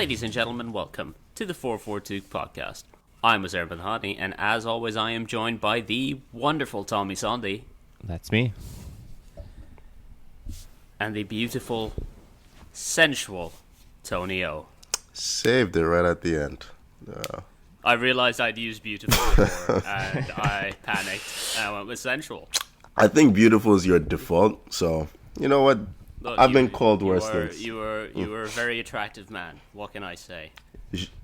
Ladies and gentlemen, welcome to the 442 podcast. I'm Azar Benhadi, and as always, I am joined by the wonderful Tommy Sandy. That's me. And the beautiful, sensual Tony O. Saved it right at the end. I realized I'd used beautiful before, and I panicked, and I went with sensual. I think beautiful is your default, so you know what? Look, I've been called worse things. You were a very attractive man. What can I say?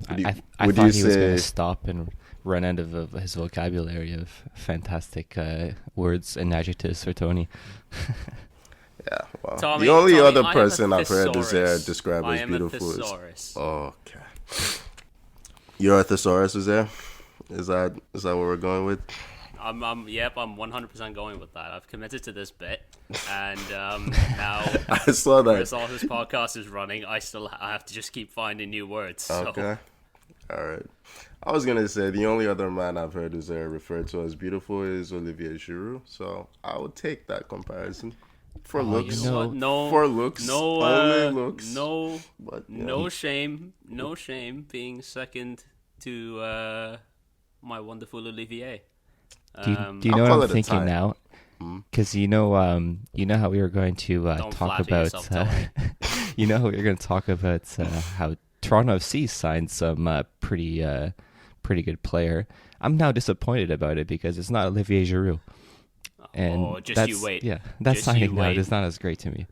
I thought he was going to stop and run out of his vocabulary of fantastic words and adjectives for Tony. Yeah, well, Tommy, the only other I person am a I've heard thesaurus. described I as am a beautiful thesaurus. okay. You're a thesaurus, is there? Is that what we're going with? I'm 100% going with that. I've committed to this bit, and now I saw that. as all this podcast is running, I have to just keep finding new words. So. Okay. All right. I was gonna say the only other man I've heard who's referred to as beautiful is Olivier Giroud, so I would take that comparison. For looks, for looks, only looks. No shame being second to my wonderful Olivier. Do you know what I'm thinking now? Because you know how we were going to talk about you know how we were going to talk about how Toronto FC signed some pretty good player. I'm now disappointed about it because it's not Olivier Giroud. And you wait. Yeah, that signing now is not as great to me.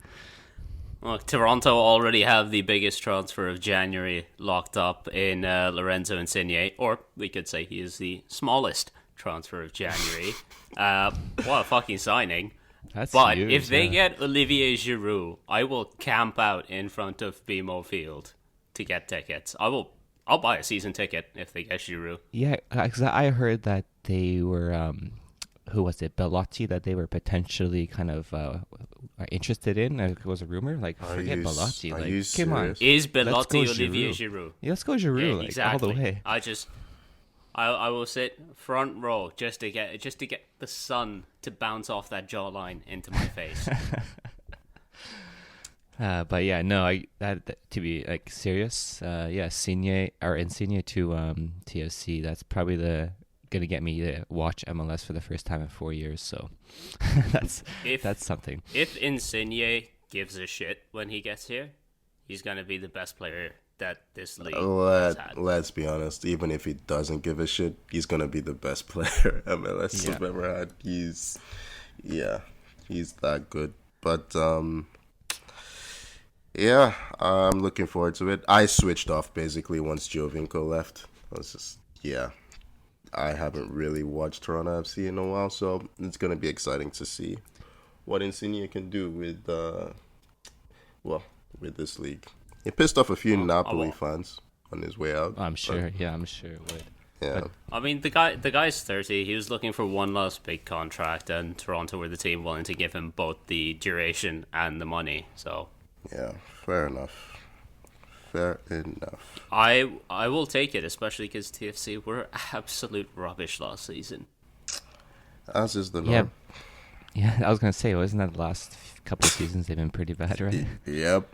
Look, Toronto already have the biggest transfer of January locked up in Lorenzo Insigne, or we could say he is the smallest transfer of January. What a fucking signing. That's but huge, if they get Olivier Giroud, I will camp out in front of BMO Field to get tickets. I'll buy a season ticket if they get Giroud. Yeah, because I heard that they were who was it, Bellotti, that they were potentially kind of interested in. It was a rumor. Like, forget Bellotti. Like, come on. Is Bellotti Olivier Giroud? Yeah, let's go Giroud. Yeah, like, exactly. all the way. I will sit front row just to get the sun to bounce off that jawline into my face. But yeah, no, to be like serious, Insigne to TFC. That's probably gonna get me to watch MLS for the first time in 4 years. So that's something. If Insigne gives a shit when he gets here, he's gonna be the best player that this league has had. Let's be honest. Even if he doesn't give a shit, he's gonna be the best player MLS has ever had. He's that good. But I'm looking forward to it. I switched off basically once Giovinco left. I haven't really watched Toronto FC in a while, so it's gonna be exciting to see what Insigne can do with this league. He pissed off a few Napoli fans on his way out. I'm sure it would. Yeah. But, I mean, the guy's 30. He was looking for one last big contract, and Toronto were the team willing to give him both the duration and the money. So yeah, fair enough. I will take it, especially because TFC were absolute rubbish last season. As is the norm. Yeah, I was gonna say, wasn't that the last couple of seasons they've been pretty bad, right? Yep.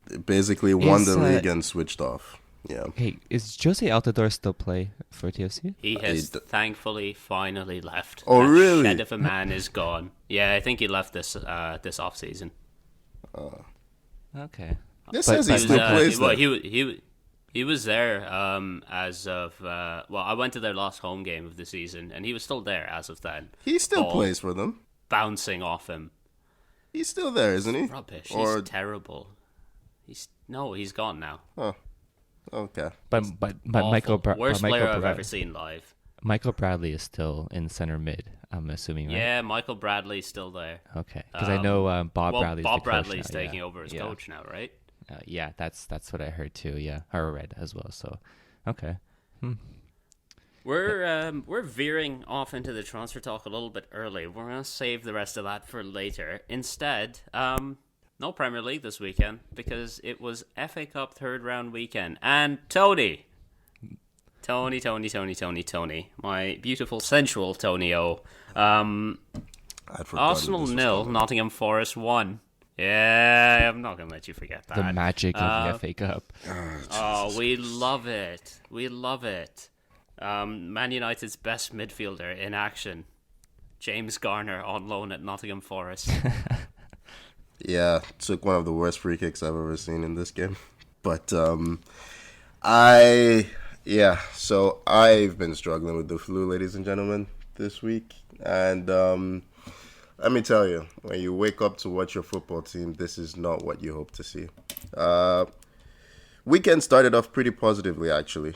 They basically won the league and switched off. Yeah. Hey, is Jose Altidore still play for TFC? He has thankfully finally left. Oh, really? Shed of a man is gone. Yeah, I think he left this off season. Okay. This says he still plays there. He was there as of I went to their last home game of the season, and he was still there as of then. He still plays for them. Bouncing off him. He's still there, isn't he? Rubbish. He's terrible. He's gone now. Oh, okay. But worst player I've ever seen live. Michael Bradley is still in center mid, I'm assuming, right? Yeah, Michael Bradley's still there. Okay, because I know Bob Bradley's taking over as coach now, right? Yeah, that's what I heard too. Yeah, or read as well. So, okay. We're veering off into the transfer talk a little bit early. We're gonna save the rest of that for later. Instead, no Premier League this weekend because it was FA Cup third round weekend. And Tony, my beautiful sensual Tony O. Arsenal 0, Nottingham Forest 1. Yeah, I'm not going to let you forget that. The magic of the FA Cup. Oh, we love it. We love it. Man United's best midfielder in action, James Garner, on loan at Nottingham Forest. Yeah, took one of the worst free kicks I've ever seen in this game. But so I've been struggling with the flu, ladies and gentlemen, this week. And let me tell you, when you wake up to watch your football team, this is not what you hope to see. Weekend started off pretty positively, actually.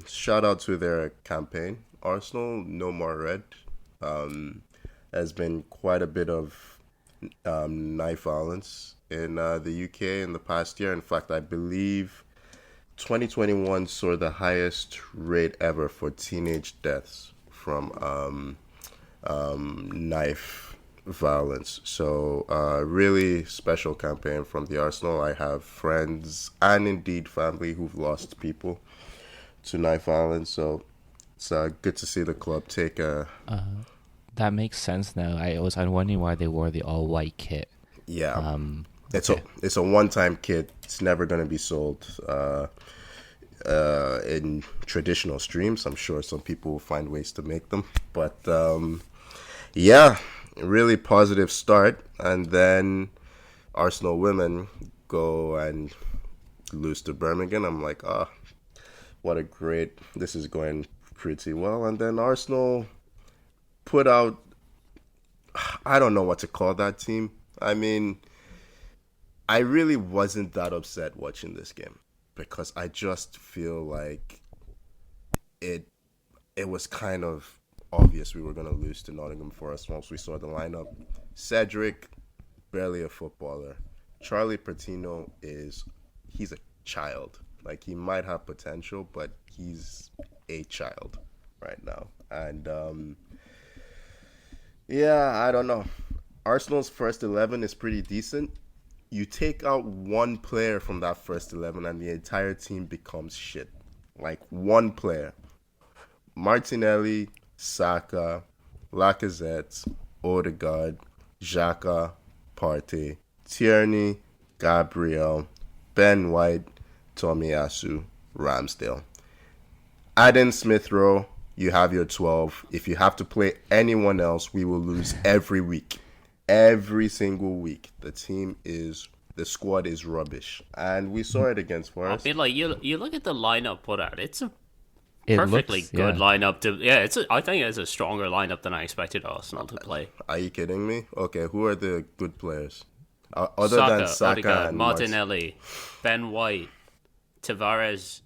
Shout out to their campaign. Arsenal, No More Red. Has been quite a bit of knife violence in the UK in the past year. In fact, I believe 2021 saw the highest rate ever for teenage deaths from knife violence. So really special campaign from the Arsenal. I have friends and indeed family who've lost people to knife violence. So it's good to see the club take a... That makes sense now. I'm wondering why they wore the all-white kit. Yeah. It's a one-time kit. It's never going to be sold in traditional streams. I'm sure some people will find ways to make them. But yeah, really positive start. And then Arsenal women go and lose to Birmingham. I'm like, this is going pretty well. And then Arsenal put out, I don't know what to call that team. I mean, I really wasn't that upset watching this game because I just feel like it was kind of obvious we were going to lose to Nottingham Forest once we saw the lineup. Cedric, barely a footballer. Charlie Patino he's a child. Like, he might have potential, but he's a child right now. And yeah, I don't know. Arsenal's first 11 is pretty decent. You take out one player from that first 11 and the entire team becomes shit. Like, one player. Martinelli, Saka, Lacazette, Odegaard, Xhaka, Partey, Tierney, Gabriel, Ben White, Tomiyasu, Ramsdale. Aden Smith-Rowe, you have your 12. If you have to play anyone else, we will lose every week. Every single week. The squad is rubbish. And we saw it against Forest. I mean, like, you look at the lineup put out, it's a perfectly good lineup. I think it's a stronger lineup than I expected Arsenal to play. Are you kidding me? Okay, who are the good players? Other than Saka Odegaard, and Martinelli, Ben White. Tavares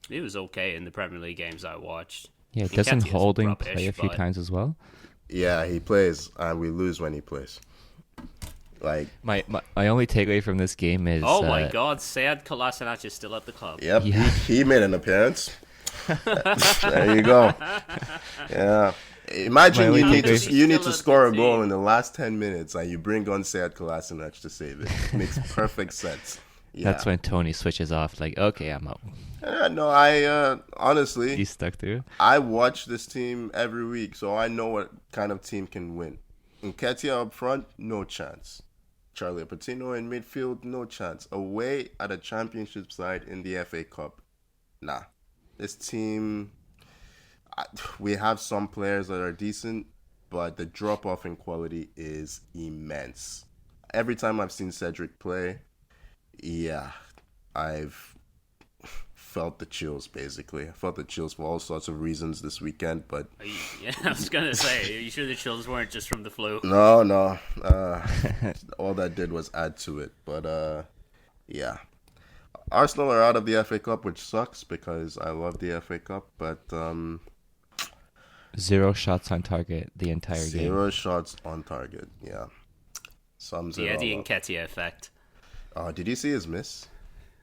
he was okay in the Premier League games I watched. Yeah, doesn't Holding play a few times as well? Yeah, he plays, and we lose when he plays. Like, my only takeaway from this game is... Oh my God, Sead Kolasinac is still at the club. Yep, yeah. He made an appearance. There you go. Yeah. Imagine you need to score a goal in the last 10 minutes, and you bring on Sead Kolasinac to save it. Makes perfect sense. Yeah. That's when Tony switches off, like, okay, I'm out. No, I honestly... He's stuck through. I watch this team every week, so I know what kind of team can win. Nketiah up front, no chance. Charlie Patino in midfield, no chance. Away at a championship side in the FA Cup, nah. This team, we have some players that are decent, but the drop-off in quality is immense. Every time I've seen Cedric play... Yeah, I've felt the chills, basically. I felt the chills for all sorts of reasons this weekend, but... Yeah, I was going to say, are you sure the chills weren't just from the flu? No. All that did was add to it, but yeah. Arsenal are out of the FA Cup, which sucks because I love the FA Cup, but... 0 shots on target the entire game. 0 shots on target, yeah. Sums it all up. The Eddie Nketiah effect. Did you see his miss?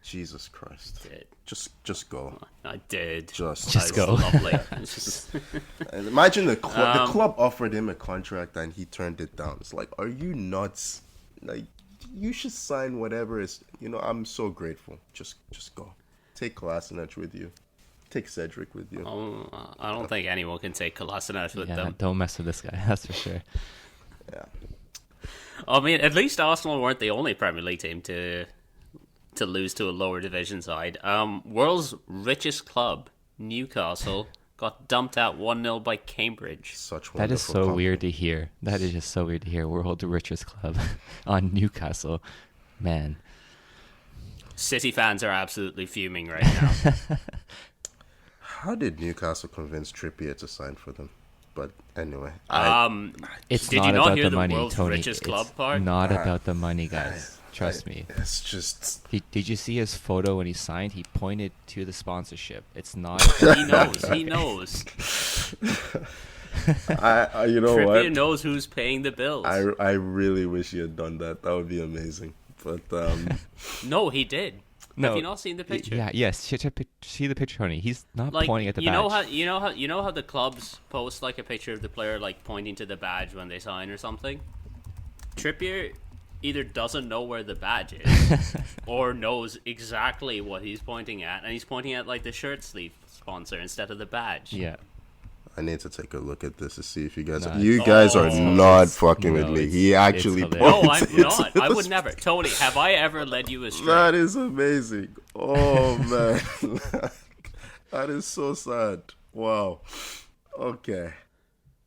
Jesus Christ! Just go. I did. Just go. Lovely. Imagine the club offered him a contract and he turned it down. It's like, are you nuts? Like, you should sign whatever is. I'm so grateful. Just go. Take Kolasinac with you. Take Cedric with you. I don't think anyone can take Kolasinac with them. Don't mess with this guy. That's for sure. Yeah. I mean, at least Arsenal weren't the only Premier League team to lose to a lower division side. World's richest club, Newcastle, got dumped out 1-0 by Cambridge. That is so weird to hear. That is just so weird to hear. World's richest club on Newcastle. Man. City fans are absolutely fuming right now. How did Newcastle convince Trippier to sign for them? But anyway, it's did not you not about hear the the money, world's Tony. richest club part? Not about the money, guys. Trust me. It's just. Did you see his photo when he signed? He pointed to the sponsorship. It's not. He knows. He knows. You know Trippier what? knows who's paying the bills. I really wish he had done that. That would be amazing. But no, he did. No, have you not seen the picture? Yeah, yes. See the picture, Tony. He's not like, pointing at the badge. You know how the clubs post like a picture of the player like pointing to the badge when they sign or something. Trippier either doesn't know where the badge is or knows exactly what he's pointing at, and he's pointing at like the shirt sleeve sponsor instead of the badge. Yeah. I need to take a look at this to see if you guys. No, you guys are not fucking with me. He actually. No, I'm not. I would never. Tony, have I ever led you astray? That is amazing. Oh man, that is so sad. Wow. Okay.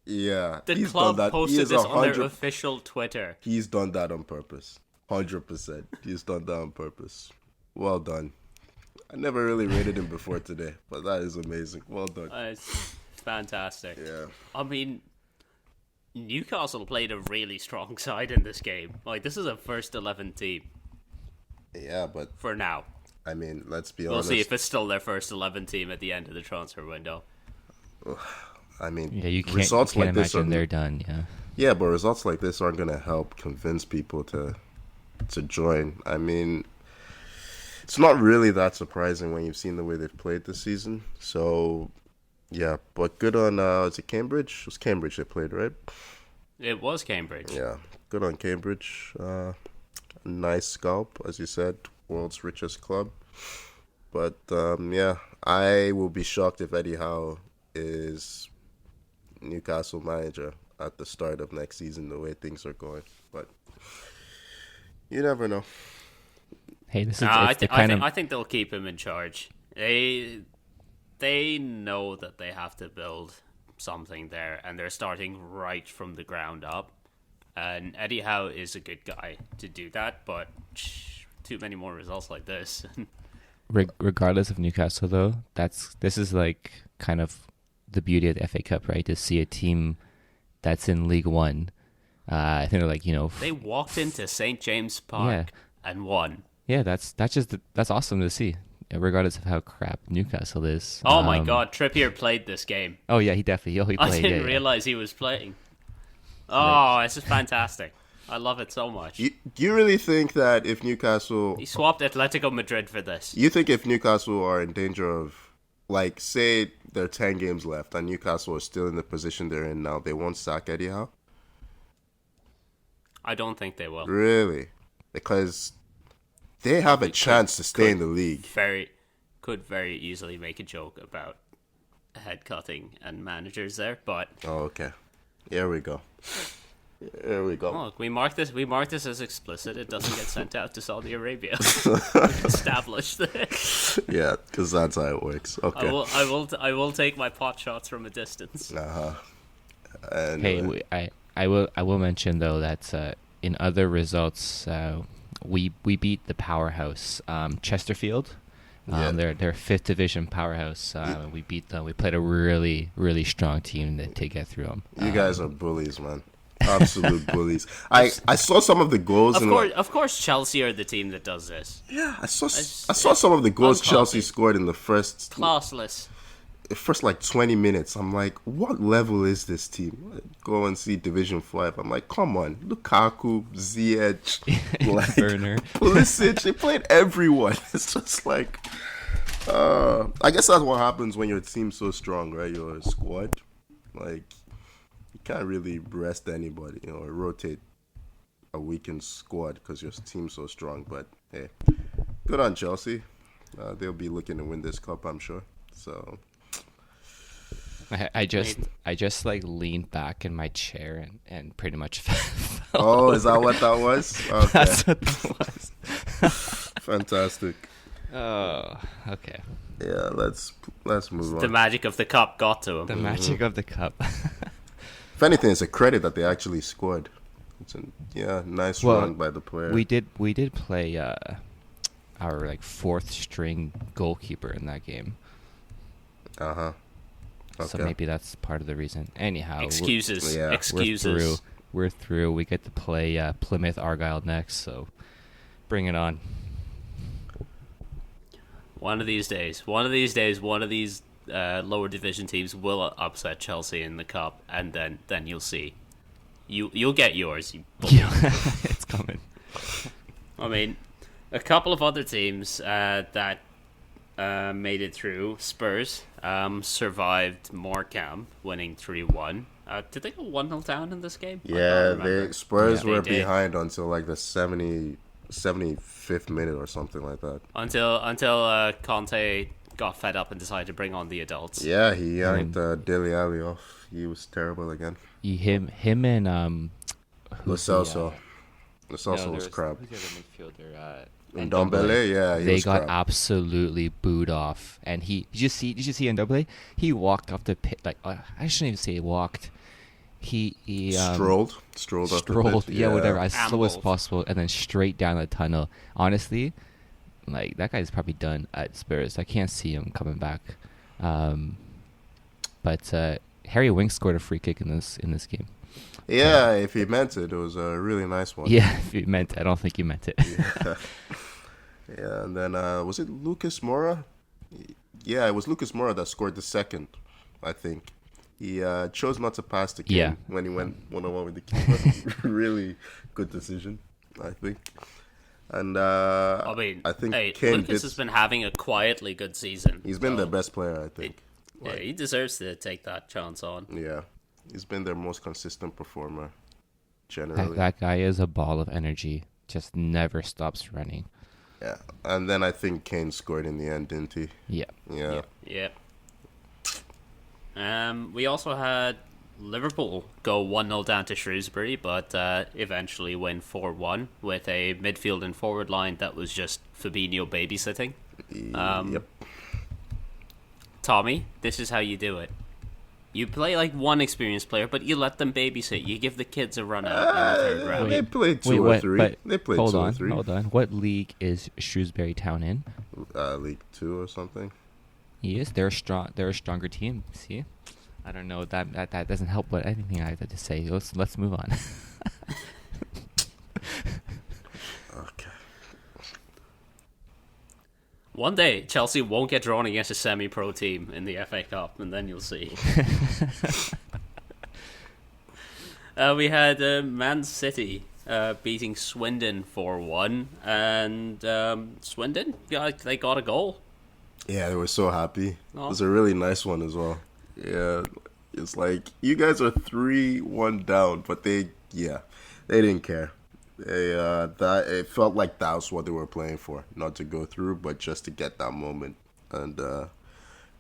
Yeah. The club posted this on their official Twitter. He's done that on purpose. 100%. He's done that on purpose. Well done. I never really rated him before today, but that is amazing. Well done. It's fantastic. Yeah. I mean, Newcastle played a really strong side in this game. Like, this is a first 11 team. Yeah, but for now. I mean, let's be honest. honest. We'll see if it's still their first 11 team at the end of the transfer window. I mean, yeah, you can't results like imagine this are, they're done. Yeah. Yeah, but results like this aren't going to help convince people to join. I mean, it's not really that surprising when you've seen the way they've played this season. So, yeah, but good on, is it Cambridge? It was Cambridge they played, right? It was Cambridge. Yeah, good on Cambridge. Nice scalp, as you said, world's richest club. But, yeah, I will be shocked if Eddie Howe is Newcastle manager at the start of next season, the way things are going. But you never know. Hey, this is I think they'll keep him in charge. They know that they have to build something there, and they're starting right from the ground up. And Eddie Howe is a good guy to do that, but too many more results like this. Regardless of Newcastle, though, this is like kind of the beauty of the FA Cup, right? To see a team that's in League One. I think they're like, they walked into St. James Park and won. Yeah, that's awesome to see, regardless of how crap Newcastle is. Oh my God, Trippier played this game. Oh yeah, he definitely. He played. I didn't realize he was playing. Oh, this is fantastic. I love it so much. Do you really think that if Newcastle... He swapped Atletico Madrid for this. You think if Newcastle are in danger of, like, say there are 10 games left and Newcastle is still in the position they're in now, they won't sack Eddie Howe? I don't think they will. Really? Because they have a chance to stay in the league. Could very easily make a joke about head cutting and managers there, but... Oh, okay. Here we go. There we go. Look, we mark this as explicit. It doesn't get sent out to Saudi Arabia. Establish this. Yeah, because that's how it works. Okay. I will take my pot shots from a distance. Hey, I will mention though that in other results, we beat the powerhouse Chesterfield. They're fifth division powerhouse. We beat them. We played a really, really strong team to get through them. You guys are bullies, man. Absolute bullies. I saw some of the goals. Of course, Chelsea are the team that does this. Yeah, I saw some of the goals Chelsea scored in the first like 20 minutes. I'm like, what level is this team? Go and see Division 5. I'm like, come on, Lukaku, Ziyech, like Werner, Pulisic. They played everyone. It's just like, I guess that's what happens when your team's so strong, right? Your squad, like. You can't really rest anybody, or rotate a weakened squad because your team's so strong. But hey, good on Chelsea. They'll be looking to win this cup, I'm sure. So I just like leaned back in my chair and pretty much fell. Oh, is that what that was? Okay. That's what that was. Fantastic. Oh, okay. Yeah, let's move on. The magic of the cup got to him. The magic of the cup. If anything, it's a credit that they actually scored. It's nice run by the player. We did play our like fourth string goalkeeper in that game. Okay. So maybe that's part of the reason. Anyhow, excuses. We're through. We get to play Plymouth Argyle next, so bring it on. One of these days, one of these lower division teams will upset Chelsea in the cup, and then you'll see. You'll get yours. It's coming. I mean, a couple of other teams that made it through. Spurs survived Morecambe, winning 3-1. Did they go 1-0 down in this game? Yeah, Spurs were behind until like the 75th minute or something like that. Until Conte got fed up and decided to bring on the adults. Yeah, he yanked Dele Alli off. He was terrible again. Him and Lo Celso. Lo Celso was crap. Who's the other midfielder? Ndombele, they got absolutely booed off. And did you see Ndombele? He walked off the pit I shouldn't even say he walked. He strolled up the pit. Yeah, whatever, as slow as possible, and then straight down the tunnel. Honestly, like that guy's probably done at Spurs. I can't see him coming back. But Harry Winks scored a free kick in this game. Yeah, if he meant it, it was a really nice one. Yeah, if he meant it. I don't think he meant it. Yeah, and then was it Lucas Moura? Yeah, it was Lucas Moura that scored the second, I think. He chose not to pass the Kane when he went one-on-one with the keeper. Really good decision, I think. And I think Kane Lucas has been having a quietly good season. He's been their best player, I think. He deserves to take that chance on. Yeah, he's been their most consistent performer, generally. That guy is a ball of energy. Just never stops running. Yeah, and then I think Kane scored in the end, didn't he? Yeah. We also had Liverpool go 1-0 down to Shrewsbury, but eventually win 4-1 with a midfield and forward line that was just Fabinho babysitting. Yep. Tommy, this is how you do it. You play like one experienced player, but you let them babysit. You give the kids a run out in the third round. They played two or three. Hold on. What league is Shrewsbury Town in? League 2 or something. Yes, they're strong. They're a stronger team. See, I don't know that doesn't help with anything I had to say. Let's move on. Okay. One day, Chelsea won't get drawn against a semi-pro team in the FA Cup, and then you'll see. We had Man City beating Swindon 4-1, and Swindon, they got a goal. Yeah, they were so happy. Oh. It was a really nice one as well. Yeah, it's like, you guys are 3-1 down, but they didn't care. It felt like that was what they were playing for, not to go through, but just to get that moment. And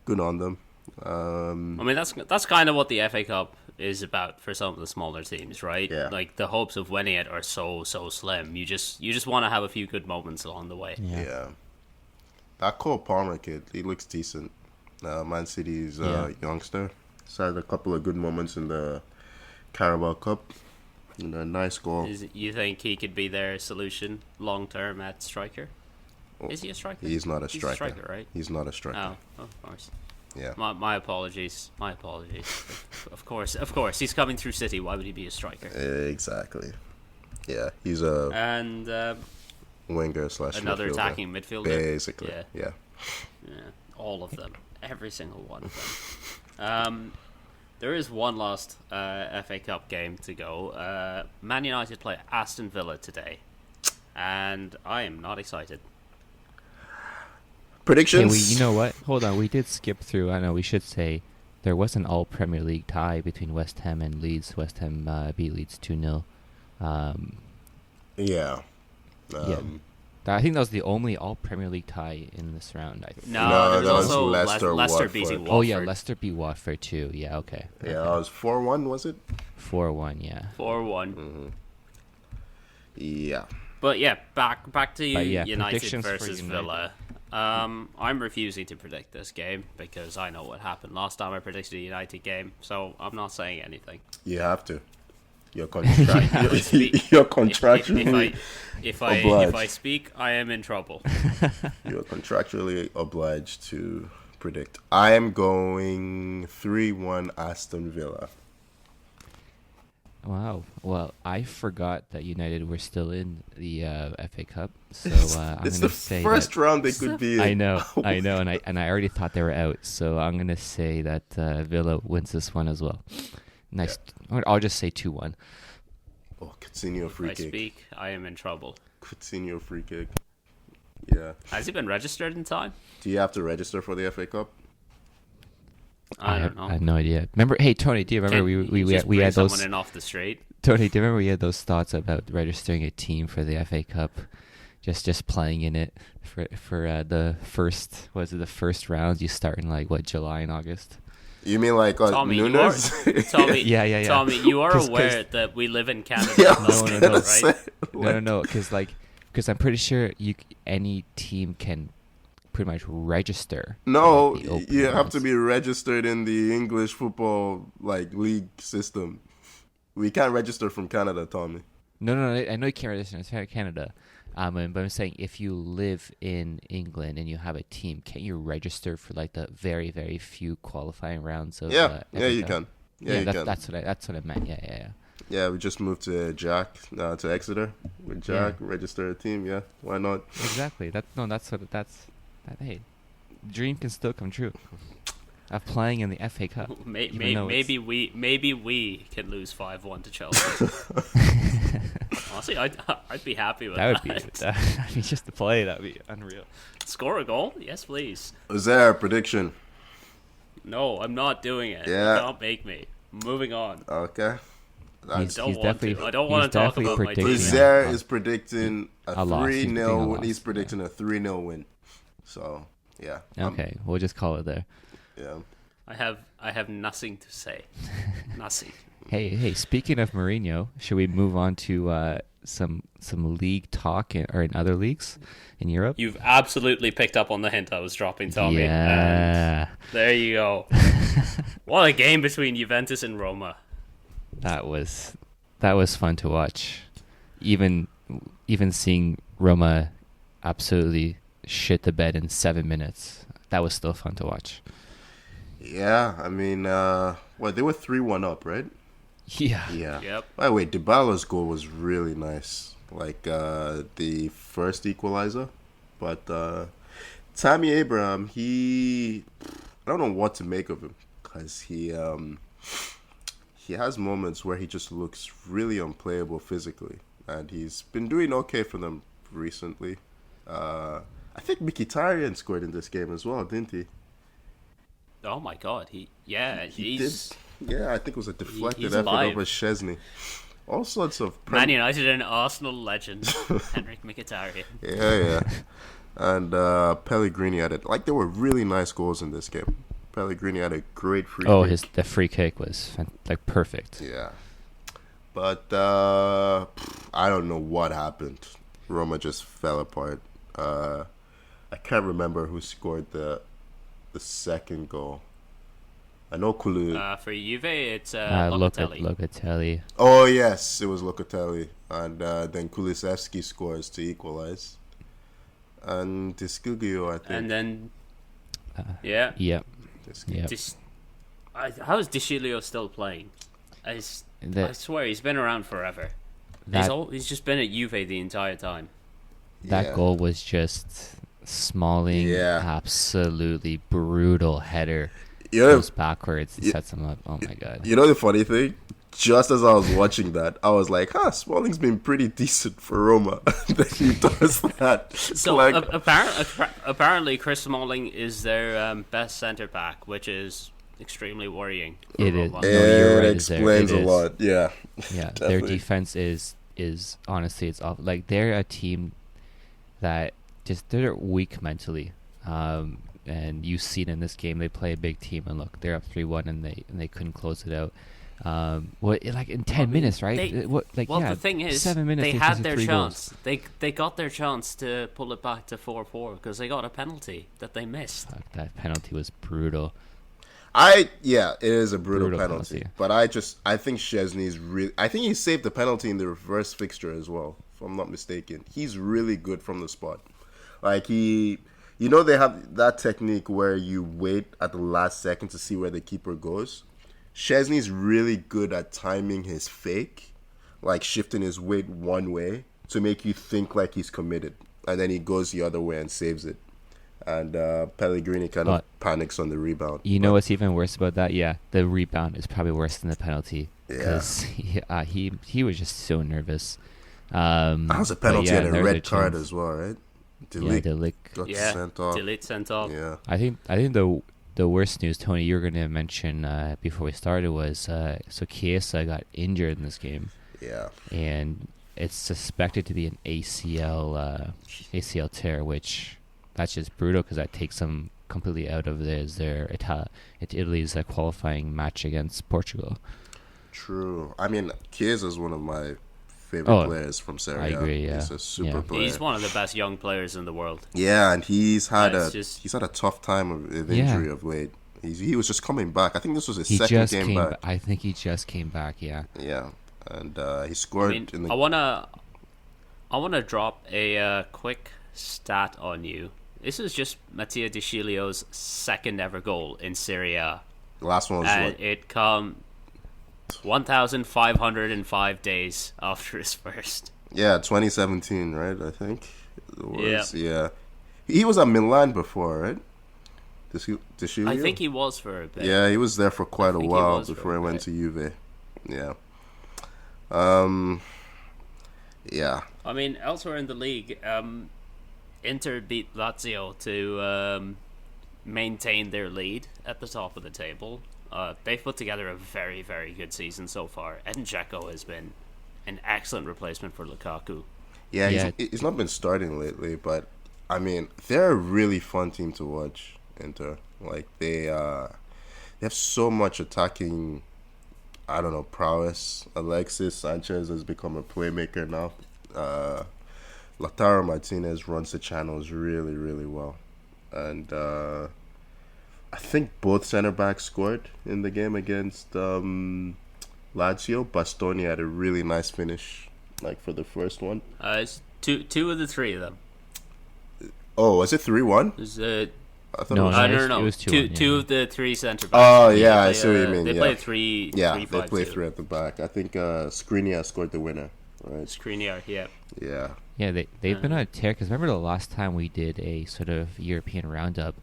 good on them. I mean, that's kind of what the FA Cup is about for some of the smaller teams, right? Yeah. Like the hopes of winning it are so slim. You just want to have a few good moments along the way. Yeah. That Cole Palmer kid, he looks decent. Man City's youngster. He's had a couple of good moments in the Carabao Cup. And a nice goal. You think he could be their solution long term at striker? Is he a striker? He's not a striker. He's a striker, right? He's not a striker. Oh, of course. Yeah. My apologies. Of course. He's coming through City. Why would he be a striker? Exactly. Yeah, he's a winger / another midfielder. Attacking midfielder. Basically. Yeah. All of them. Every single one of them. There is one last FA Cup game to go. Man United play Aston Villa today, and I am not excited. Predictions? Hey, you know what? Hold on, we did skip through. I know we should say there was an all Premier League tie between West Ham and Leeds. West Ham beat Leeds 2-0. I think that was the only all Premier League tie in this round. I think. No, there was also Leicester beating Watford. Oh yeah, Leicester beat Watford too. Yeah, okay. Yeah, it was 4-1, was it? 4-1, yeah. 4-1. Mm-hmm. Yeah. But yeah, back to United versus United. Villa. I'm refusing to predict this game because I know what happened last time I predicted a United game, so I'm not saying anything. You have to. You're contractually if I speak, I am in trouble. You're contractually obliged to predict. I am going 3-1 Aston Villa. Wow. Well, I forgot that United were still in the FA Cup, so I'm going to say first round they could be in. I know, and I already thought they were out, so I'm going to say that Villa wins this one as well. Nice. Yeah. I'll just say 2-1. Oh, Coutinho free kick. If I speak, I am in trouble. Coutinho free kick. Yeah. Has he been registered in time? Do you have to register for the FA Cup? I don't know. I had no idea. Remember, hey Tony, do you remember we had those? Someone in off the street. Tony, do you remember we had those thoughts about registering a team for the FA Cup, just playing in it for the first the first round? You start in July and August. You mean like Tommy, Nunes? Tommy, yeah. Tommy, you are aware that we live in Canada. Yeah, No, because I'm pretty sure any team can pretty much register. No, you have to be registered in the English football league system. We can't register from Canada, Tommy. No, I know you can't register in Canada. But I'm saying if you live in England and you have a team, can't you register for the very, very few qualifying rounds of? Yeah, you can. Yeah, that's what I meant. Yeah. Yeah, we just moved to to Exeter with Jack. Yeah. Register a team. Yeah, why not? Exactly. Hey, dream can still come true. Of playing in the FA Cup. Maybe we can lose 5-1 to Chelsea. Honestly, I'd be happy with that. I mean, just to play, that'd be unreal. Score a goal? Yes, please. Is there a prediction? No, I'm not doing it. Yeah. Don't make me. Moving on. Okay. I don't want to talk about my team. Uzair is predicting a 3-0 win. He's predicting a 3-0 win. So, yeah. Okay, we'll just call it there. Yeah. I have nothing to say. Nothing. Hey, speaking of Mourinho, should we move on to some league talk or in other leagues in Europe? You've absolutely picked up on the hint I was dropping, Tommy. Yeah. And there you go. What a game between Juventus and Roma. That was fun to watch. Even seeing Roma absolutely shit the bed in 7 minutes, that was still fun to watch. Yeah, I mean, they were 3-1 up, right? Yeah. Yep. By the way, Dybala's goal was really nice, the first equalizer. But Tammy Abraham, I don't know what to make of him, because he has moments where he just looks really unplayable physically, and he's been doing okay for them recently. I think Mkhitaryan scored in this game as well, didn't he? Oh my God, he did. Yeah, I think it was a deflected effort over Szczesny. All sorts of Man United and Arsenal legend Henrik Mkhitaryan. Yeah. And Pellegrini had it. There were really nice goals in this game. Pellegrini had a great free kick. The free kick was perfect. Yeah. But I don't know what happened. Roma just fell apart. I can't remember who scored the second goal. I know Kulu. For Juve, it's Locatelli. Oh, yes, it was Locatelli. And then Kulusevski scores to equalize. And Discugio, I think. And then... yeah. Yep. How is Discugio still playing? I swear, he's been around forever. He's just been at Juve the entire time. That goal was just... Smalling, absolutely brutal header. Goes backwards and sets him up. Oh my God! You know the funny thing? Just as I was watching that, I was like, Smalling's been pretty decent for Roma. Then he does that. So apparently Chris Smalling is their best centre back, which is extremely worrying. It is. It explains a lot. Yeah. Yeah. Their defense is honestly, it's awful. They're a team. that just they're weak mentally. And you see it in this game. They play a big team, and look, they're up 3-1, and they couldn't close it out. In 10 minutes, right? The thing is, 7 minutes. They had their chance. Goals. They got their chance to pull it back to 4-4 because they got a penalty that they missed. Fuck, that penalty was brutal. It is a brutal penalty. But I think Szczesny's really. I think he saved the penalty in the reverse fixture as well, if I'm not mistaken. He's really good from the spot. Like they have that technique where you wait at the last second to see where the keeper goes. Szczesny's really good at timing his fake, like shifting his weight one way to make you think like he's committed, and then he goes the other way and saves it. And Pellegrini kind of panics on the rebound. You know what's even worse about that? Yeah, the rebound is probably worse than the penalty. Because he was just so nervous. That was a penalty and a red card as well, right? Delic got sent off. Delic sent off. Yeah. I think the worst news, Tony, you were going to mention before we started was so Chiesa got injured in this game. Yeah. And it's suspected to be an ACL tear, which that's just brutal because that takes them completely out of Italy's qualifying match against Portugal. True. I mean, Chiesa is one of my favorite players from Serie. I agree. Yeah, he's a super player. He's one of the best young players in the world. Yeah, and he's had a tough time with injury of late. He was just coming back. I think this was his second game back. I think he just came back. Yeah. Yeah, and he scored in the. I wanna drop a quick stat on you. This is just Mattia De Sciglio's second ever goal in Serie A. The last one was and it come 1,505 days after his first. Yeah, 2017, right? I think it was. Yeah. He was at Milan before, right? De Sciglio? I think he was for a bit. Yeah, he was there for quite a while before he went to Juve. Yeah. Yeah. I mean, elsewhere in the league, Inter beat Lazio to maintain their lead at the top of the table. They've put together a very, very good season so far. Edin Dzeko has been an excellent replacement for Lukaku. Yeah, he's not been starting lately, but I mean, they're a really fun team to watch. Inter, like they have so much attacking. I don't know, prowess. Alexis Sanchez has become a playmaker now. Lautaro Martinez runs the channels really, really well, and I think both center backs scored in the game against Lazio. Bastoni had a really nice finish, like for the first one. It's two of the three of them. Oh, was it 3-1? I thought no. It was two of the three centre backs. Oh yeah, I see what you mean. They played three. Yeah, 3, 5, they played 2. 3 at the back. I think Skriniar scored the winner. Right. Skriniar, yeah. Yeah. Yeah, they've been on a tear because remember the last time we did a sort of European roundup,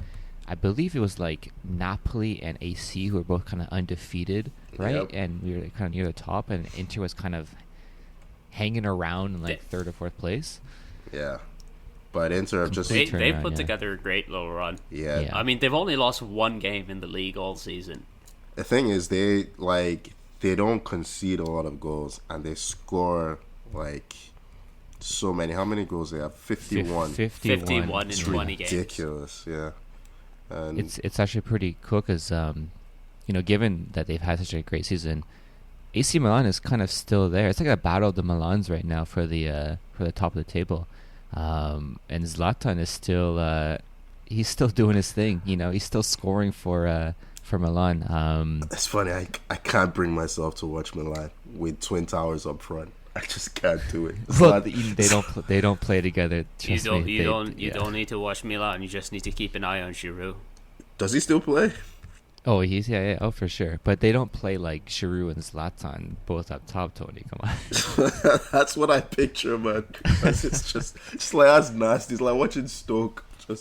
I believe it was like Napoli and AC who were both kind of undefeated, right? Yep. And we were kind of near the top, and Inter was kind of hanging around in like third or fourth place. Yeah. But Inter have just... They've put together a great little run. Yeah. I mean, they've only lost one game in the league all season. The thing is, they don't concede a lot of goals, and they score, like, so many. How many goals they have? 51. 51 in 20 games. Ridiculous, yeah. And it's actually pretty cool because, given that they've had such a great season, AC Milan is kind of still there. It's like a battle of the Milans right now for the top of the table. And Zlatan is still he's still doing his thing. He's still scoring for Milan. It's funny. I can't bring myself to watch Milan with Twin Towers up front. I just can't do it. Well, they don't play together. You don't need to watch Milan. You just need to keep an eye on Giroud. Does he still play? Oh, oh for sure. But they don't play like Giroud and Zlatan both up top. Tony, come on. That's what I picture, man. It's just like that's nasty. It's like watching Stoke. I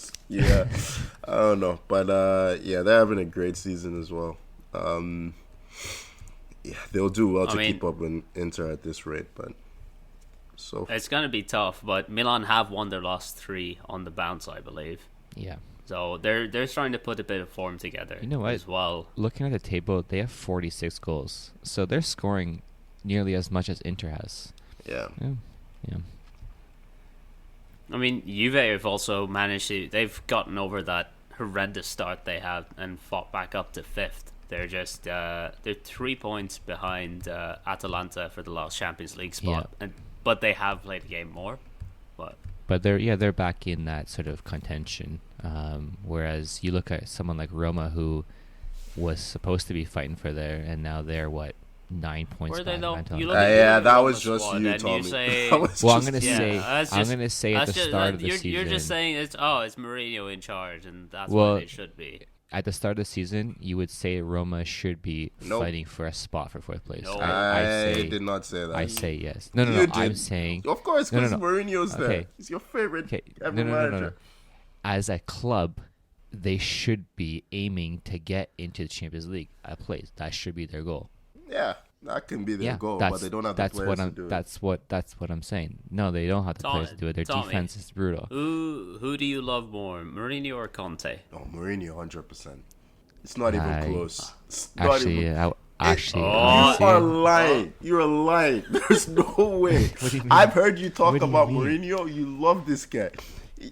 don't know, but they're having a great season as well. They'll do well to keep up with Inter at this rate, but it's gonna be tough. But Milan have won their last 3 on the bounce, I believe. Yeah. So they're trying to put a bit of form together. You know what? As well. Looking at the table, they have 46 goals, so they're scoring nearly as much as Inter has. Yeah. I mean, Juve have also managed to. They've gotten over that horrendous start they had and fought back up to fifth. They're just they're 3 points behind Atalanta for the last Champions League spot, but they have played the game more. But they're back in that sort of contention. Whereas you look at someone like Roma, who was supposed to be fighting for there, and now they're 9 points back. That was just you, Tommy. I'm gonna say at the start of the season. You're just saying it's Mourinho in charge, and that's what it should be. At the start of the season, you would say Roma should be fighting for a spot for fourth place. No. I did not say that. I say yes. No. I'm saying, of course, because Mourinho's there. He's your favorite manager. No. As a club, they should be aiming to get into the Champions League place. That should be their goal. Yeah, that can be their goal, but they don't have the players to do it. That's what I'm saying. No, they don't have the players to do it. Their defense is brutal. Who do you love more, Mourinho or Conte? Oh, Mourinho, 100%. It's not even close. You are lying. You're lying. There's no way. I've heard you talk about Mourinho. You love this guy.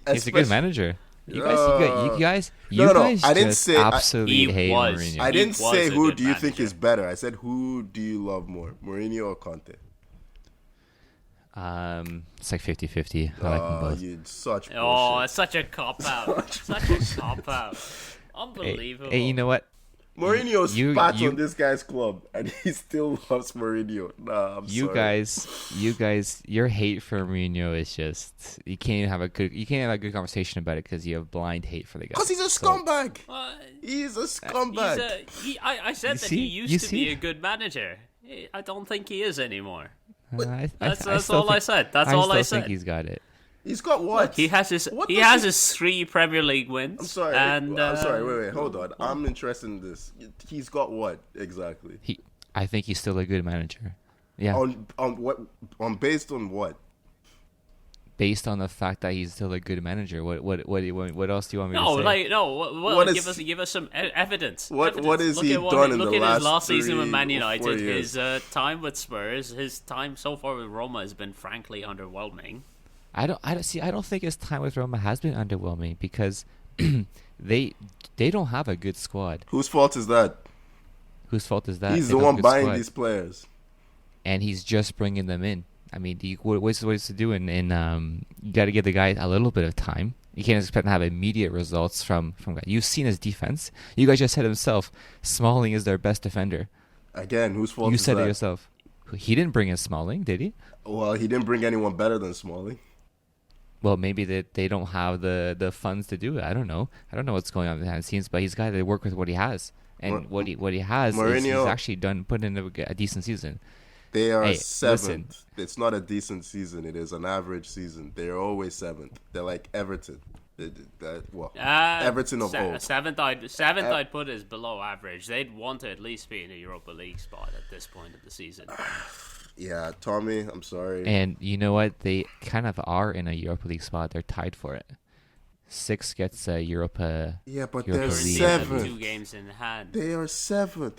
He's a good manager. You guys I didn't say absolutely hate Mourinho. I didn't say who do you think is better. I said who do you love more, Mourinho or Conte? It's like 50-50. I like them both. It's such bullshit. It's such a cop out. Such a cop out. Unbelievable. Hey, you know what? Mourinho spat on this guy's club, and he still loves Mourinho. Nah, I'm sorry. You guys, your hate for Mourinho is just you can't have a good conversation about it because you have blind hate for the guy. Because he's a scumbag. He's a scumbag. I said that he used to be a good manager. I don't think he is anymore. That's all I said. That's all I said. I think he's got it. He's got what? He has his 3 Premier League wins. I'm sorry. I'm sorry. Wait. Hold on. I'm interested in this. He's got what exactly? I think he's still a good manager. Yeah. On what? Based on what? Based on the fact that he's still a good manager. What else do you want me to say? Give us some evidence. What has he done in the last? Look at his last season with Man United. His time with Spurs. His time so far with Roma has been frankly underwhelming. I don't think his time with Roma has been underwhelming because they don't have a good squad. Whose fault is that? He's the one buying these players, and he's just bringing them in. I mean, what's to do? And you got to give the guy a little bit of time. You can't expect to have immediate results from guys. You've seen his defense. You guys just said himself, Smalling is their best defender. Again, whose fault? You said it yourself. He didn't bring in Smalling, did he? Well, he didn't bring anyone better than Smalling. Well, maybe they don't have the funds to do it. I don't know what's going on behind the scenes, but he's got to work with what he has, and what he has is he's actually put in a decent season. They are 7th. It's not a decent season. It is an average season. They're always 7th. They're like Everton. Everton of old. Seventh I'd put is below average. They'd want to at least be in a Europa League spot at this point of the season. Yeah, Tommy, I'm sorry. And you know what? They kind of are in a Europa League spot. They're tied for it. 6 gets a Europa. Yeah, but Europa they're League. 7th. 2 games in hand. They are 7th.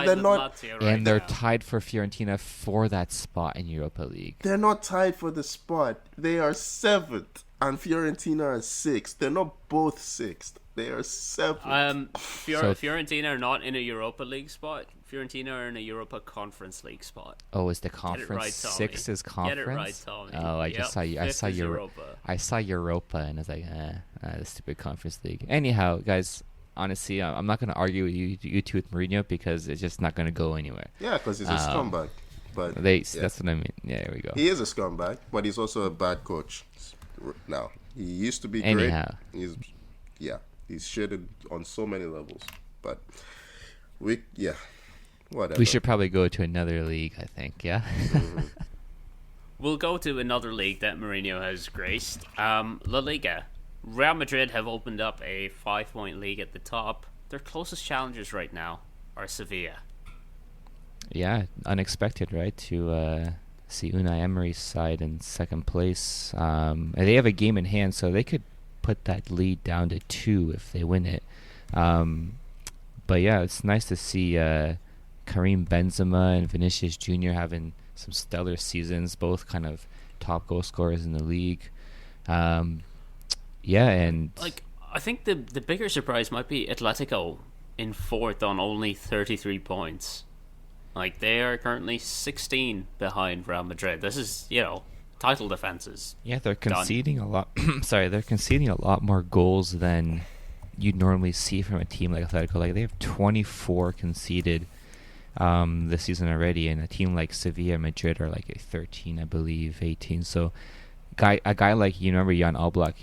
They're not. And they're tied for Fiorentina for that spot in Europa League. They're not tied for the spot. They are 7th. And Fiorentina are 6th. They're not both 6th. They are 7th. Fiorentina are not in a Europa League spot. Fiorentina are in a Europa Conference League spot. Oh, is the conference right, 6 is conference? Get it right, Tommy. Oh, I saw Europa. I saw Europa, and I was like, the stupid Conference League. Anyhow, guys, honestly, I'm not going to argue with you two with Mourinho because it's just not going to go anywhere. Yeah, because he's a scumbag. But that's what I mean. Yeah, there we go. He is a scumbag, but he's also a bad coach. Now, he used to be Anyhow. great. He's shitted on so many levels. But whatever. We should probably go to another league, I think, yeah? Mm-hmm. We'll go to another league that Mourinho has graced. La Liga. Real Madrid have opened up a 5-point league at the top. Their closest challengers right now are Sevilla. Yeah, unexpected, right? To see Unai Emery's side in second place. And they have a game in hand, so they could put that lead down to 2 if they win it. But yeah, it's nice to see Karim Benzema and Vinicius Jr. having some stellar seasons, both kind of top goal scorers in the league. Yeah, and like I think the bigger surprise might be Atletico in fourth on only 33 points. Like they are currently 16 behind Real Madrid. This is, title defenses. Yeah, they're conceding a lot. Sorry, they're conceding a lot more goals than you'd normally see from a team like Atletico. Like they have 24 conceded this season already, and a team like Sevilla and Madrid are like 13, I believe, 18. So, a guy like remember Jan Oblak,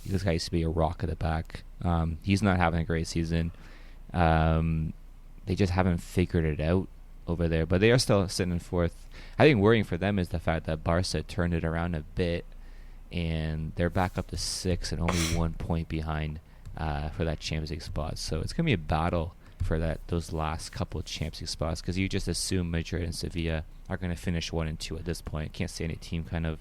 this guy used to be a rock at the back. He's not having a great season. They just haven't figured it out over there, but they are still sitting in fourth. I think worrying for them is the fact that Barca turned it around a bit, and they're back up to 6 and only 1 point behind for that Champions League spot. So it's gonna be a battle for those last couple of Champions League spots, because you just assume Madrid and Sevilla are going to finish 1 and 2 at this point. Can't see any team kind of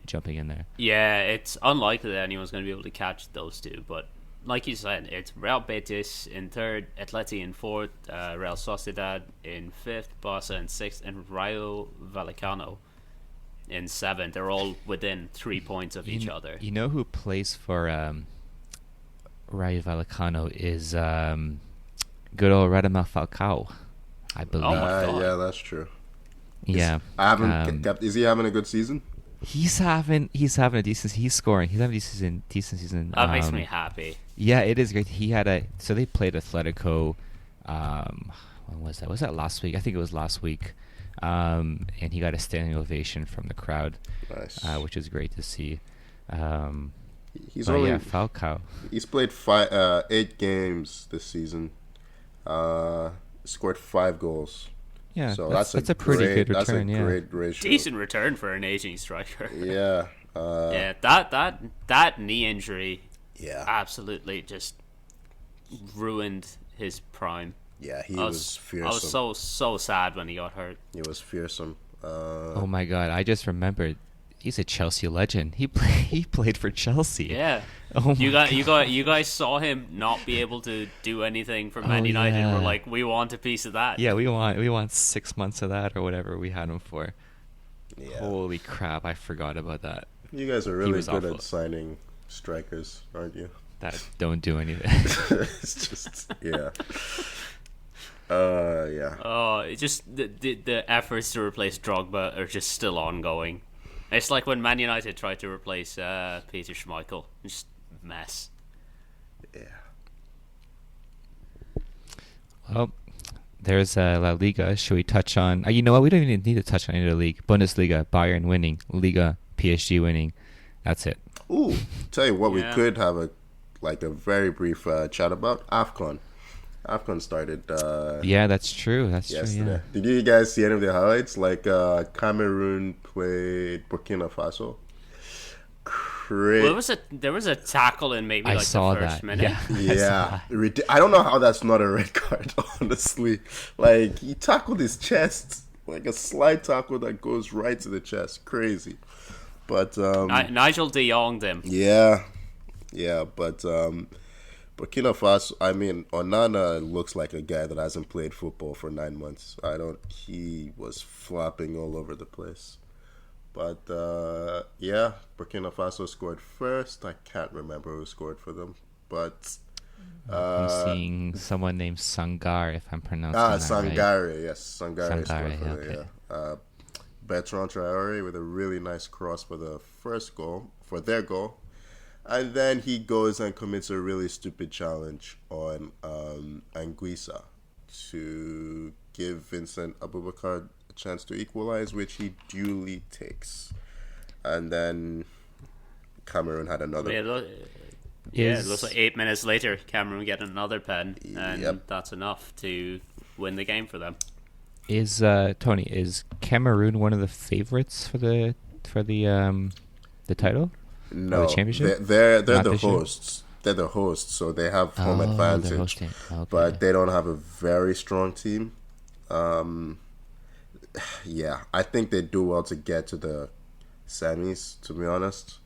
jumping in there. Yeah, it's unlikely that anyone's going to be able to catch those two, but like you said, it's Real Betis in third, Atleti in fourth, Real Sociedad in fifth, Barca in sixth, and Rayo Vallecano in seventh. They're all within 3 points of each other. You know who plays for Rayo Vallecano is good old Radamel Falcao, I believe. Oh my God. Yeah, that's true. Yeah, I haven't kept. Is he having a good season? He's having a decent. He's scoring. He's having a decent season. That makes me happy. Yeah, it is great. So they played Atletico. When was that? Was that last week? I think it was last week. And he got a standing ovation from the crowd, Nice. which is great to see. Falcao. He's played 8 games this season. Scored 5 goals. Yeah, so that's a pretty good return. That's a great ratio. Decent return for an aging striker. Yeah. That knee injury. Yeah. Absolutely just ruined his prime. Yeah, he was fearsome. I was so sad when he got hurt. He was fearsome. Oh my God! I just remembered. He's a Chelsea legend. He played for Chelsea. Yeah. Oh my God. You guys saw him not be able to do anything for Man United. Yeah. We're like, we want a piece of that. Yeah, we want 6 months of that or whatever we had him for. Yeah. Holy crap! I forgot about that. You guys are really good awful. at signing strikers, aren't you? That don't do anything. It's just yeah. Yeah. Oh, it's just the efforts to replace Drogba are just still ongoing. It's like when Man United tried to replace Peter Schmeichel. Just a mess. Yeah. Well, there's La Liga. Should we touch on... you know what? We don't even need to touch on any of the league. Bundesliga, Bayern winning. Liga, PSG winning. That's it. Ooh, tell you what, we could have a very brief chat about AFCON. AFCON started. Yeah, that's true. yesterday. True. Yeah. Did you guys see any of the highlights? Like Cameroon played Burkina Faso. Well, there was a tackle in maybe the first minute. Yeah. I don't know how that's not a red card. Honestly, like he tackled his chest, like a slide tackle that goes right to the chest. Crazy. But Nigel De Jong'd him. Yeah, but Burkina Faso, I mean, Onana looks like a guy that hasn't played football for 9 months. He was flopping all over the place. But, Burkina Faso scored first. I can't remember who scored for them. But I'm seeing someone named Sangar, if I'm pronouncing that Sangare, right. Yes, Sangare scored for them, yeah. Bertrand Traore with a really nice cross for their goal. And then he goes and commits a really stupid challenge on Anguissa to give Vincent Abubakar a chance to equalize, which he duly takes. And then Cameroon had another. It looks like 8 minutes later, Cameroon get another pen, and that's enough to win the game for them. Is Tony? Is Cameroon one of the favorites for the title? No, the championship? They're the hosts. They're the hosts, so they have home advantage. Okay. But they don't have a very strong team. I think they do well to get to the semis, to be honest.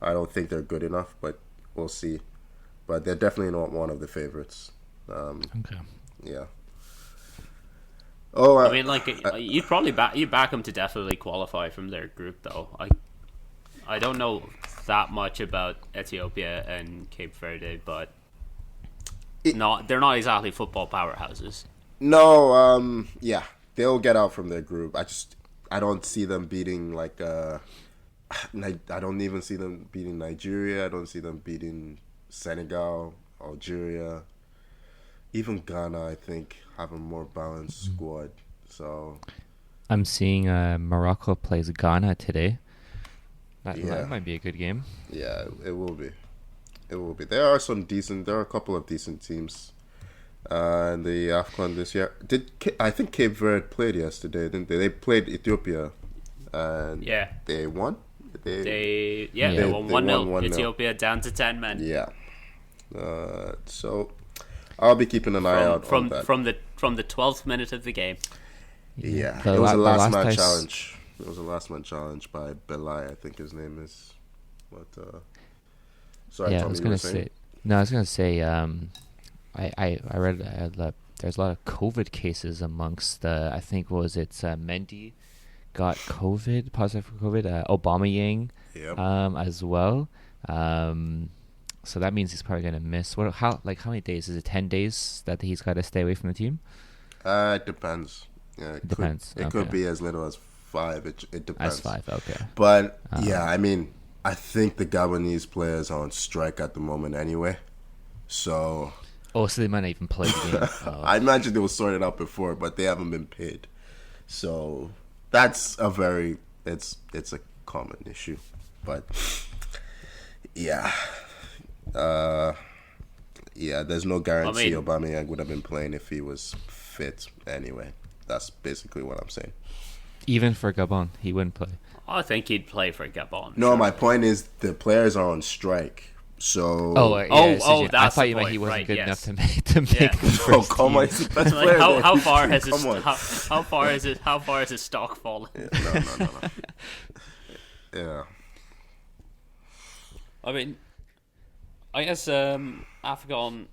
I don't think they're good enough, but we'll see. But they're definitely not one of the favorites. Okay. Yeah. Oh, I mean, you'd probably back them to definitely qualify from their group, though. I don't know that much about Ethiopia and Cape Verde, but they're not exactly football powerhouses. No, yeah, they'll get out from their group. I don't see them beating I don't even see them beating Nigeria. I don't see them beating Senegal, Algeria, even Ghana. I think have a more balanced squad. So I'm seeing Morocco plays Ghana today. That might be a good game. Yeah, it will be. It will be. There are a couple of decent teams in the AFCON this year. I think Cape Verde played yesterday, didn't they? They played Ethiopia, and they won. They won 1-0. Ethiopia down to 10 men. Yeah. So I'll be keeping an eye out on that. From the 12th minute of the game. Yeah, it was a last man challenge. It was a last man challenge by Belai, I think his name is. But sorry, yeah, Tommy, I was gonna say. No, I was gonna say. I read that there's a lot of COVID cases amongst I think Mendy got COVID, positive for COVID. Aubameyang, as well. So that means he's probably gonna miss. How many days? Is it 10 days that he's got to stay away from the team? It depends. Yeah, it depends. It could be as little as 5. It depends. As 5, okay. But I think the Gabonese players are on strike at the moment anyway. So. Oh, so they might not even play the game. Oh. I imagine they were sorted out before, but they haven't been paid. So that's it's a common issue. But yeah. There's no guarantee Aubameyang would have been playing if he was fit anyway. That's basically what I'm saying. Even for Gabon, he wouldn't play. I think he'd play for Gabon. No, my point is the players are on strike. So that's I thought you meant he wasn't good enough to make the first come on, he's the best player. How far has how far has his stock fallen? No. Yeah. I mean, I guess AFCON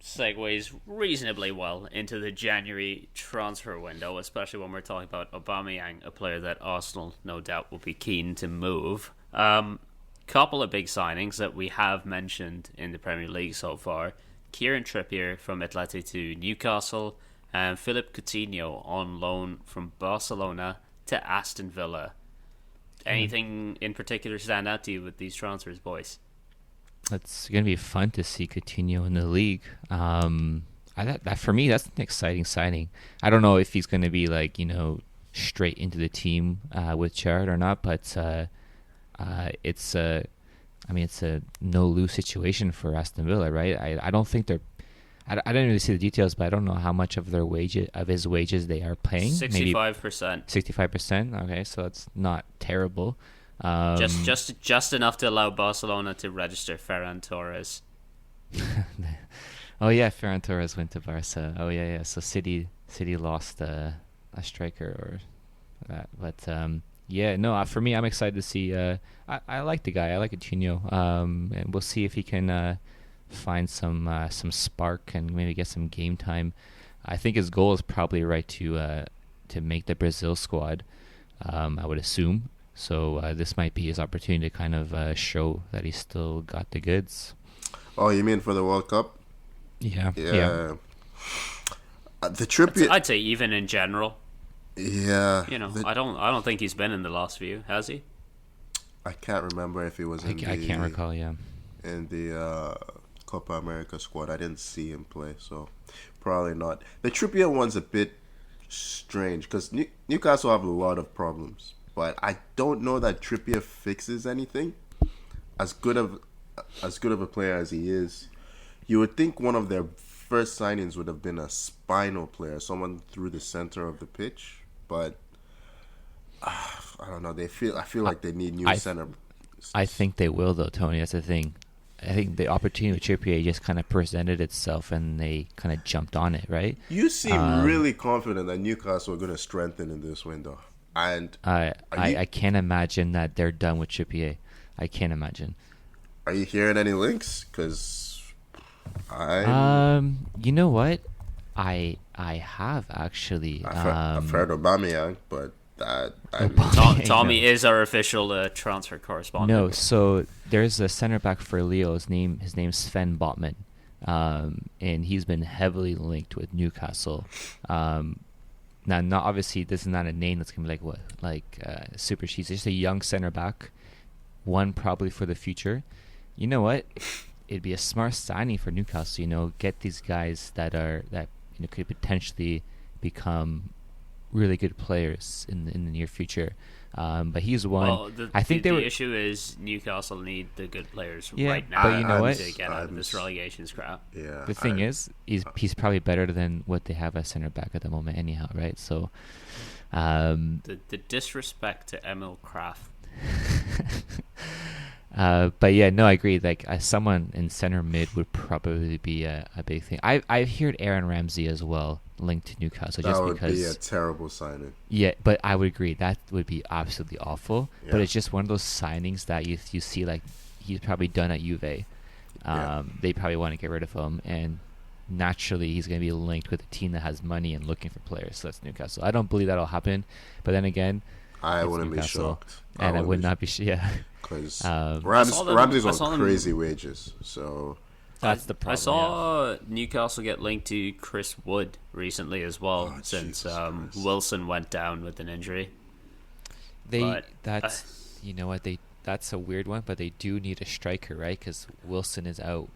segues reasonably well into the January transfer window, especially when we're talking about Aubameyang, a player that Arsenal no doubt will be keen to move. Couple of big signings that we have mentioned in the Premier League so far: Kieran Trippier from Atleti to Newcastle, and Philippe Coutinho on loan from Barcelona to Aston Villa. Anything in particular stand out to you with these transfers, boys? It's going to be fun to see Coutinho in the league. For me, that's an exciting signing. I don't know if he's going to be straight into the team with Gerrard or not, but it's a no-lose situation for Aston Villa, right? I don't think they're. I didn't really see the details, but I don't know how much of his wages they are paying. 65%. 65%. Okay, so that's not terrible. Just enough to allow Barcelona to register Ferran Torres. Oh yeah, Ferran Torres went to Barca. Oh yeah. So City lost a striker or that, but for me, I'm excited to see. I like the guy. I like Coutinho. And we'll see if he can find some spark and maybe get some game time. I think his goal is probably right to make the Brazil squad. I would assume. So this might be his opportunity to kind of show that he's still got the goods. Oh, you mean for the World Cup? Yeah. The Trippier. I'd say even in general. Yeah. I don't think he's been in the last few, has he? I can't remember if he was in I can't recall, yeah. In the Copa America squad. I didn't see him play, so probably not. The Trippier one's a bit strange because Newcastle have a lot of problems, but I don't know that Trippier fixes anything. As good of a player as he is, you would think one of their first signings would have been a spinal player, someone through the center of the pitch, but I don't know. I feel like they need new center. I think they will, though, Tony. That's the thing. I think the opportunity with Trippier just kind of presented itself, and they kind of jumped on it, right? You seem really confident that Newcastle are going to strengthen in this window, and I can't imagine that they're done with Trippier. I can't imagine. Are you hearing any links? Because you know what? I have actually. I've heard Aubameyang, but Tommy is our official transfer correspondent. No, so there's a center back for Leo. His name's Sven Botman, and he's been heavily linked with Newcastle. Now, not obviously, this is not a name that's gonna be super cheap. It's just a young center back, one probably for the future. You know what? It'd be a smart signing for Newcastle. Get these guys that could potentially become really good players in the near future. But he's one. Well, the issue is Newcastle need the good players right now. But you know what? To get out of this relegation scrap. Yeah. The thing is, he's probably better than what they have as center back at the moment, anyhow, right? So, the disrespect to Emil Kraft. But yeah, no, I agree. Someone in center mid would probably be a big thing. I've heard Aaron Ramsey as well linked to Newcastle. That would be a terrible signing. Yeah, but I would agree that would be absolutely awful. Yeah. But it's just one of those signings that you see he's probably done at Juve. They probably want to get rid of him, and naturally he's going to be linked with a team that has money and looking for players. So that's Newcastle. I don't believe that'll happen. But then again, I wouldn't be shocked. And I would not be because Ramsey's on crazy wages, so that's the problem. I saw Newcastle get linked to Chris Wood recently as well, since Wilson went down with an injury. That's a weird one, but they do need a striker, right? Because Wilson is out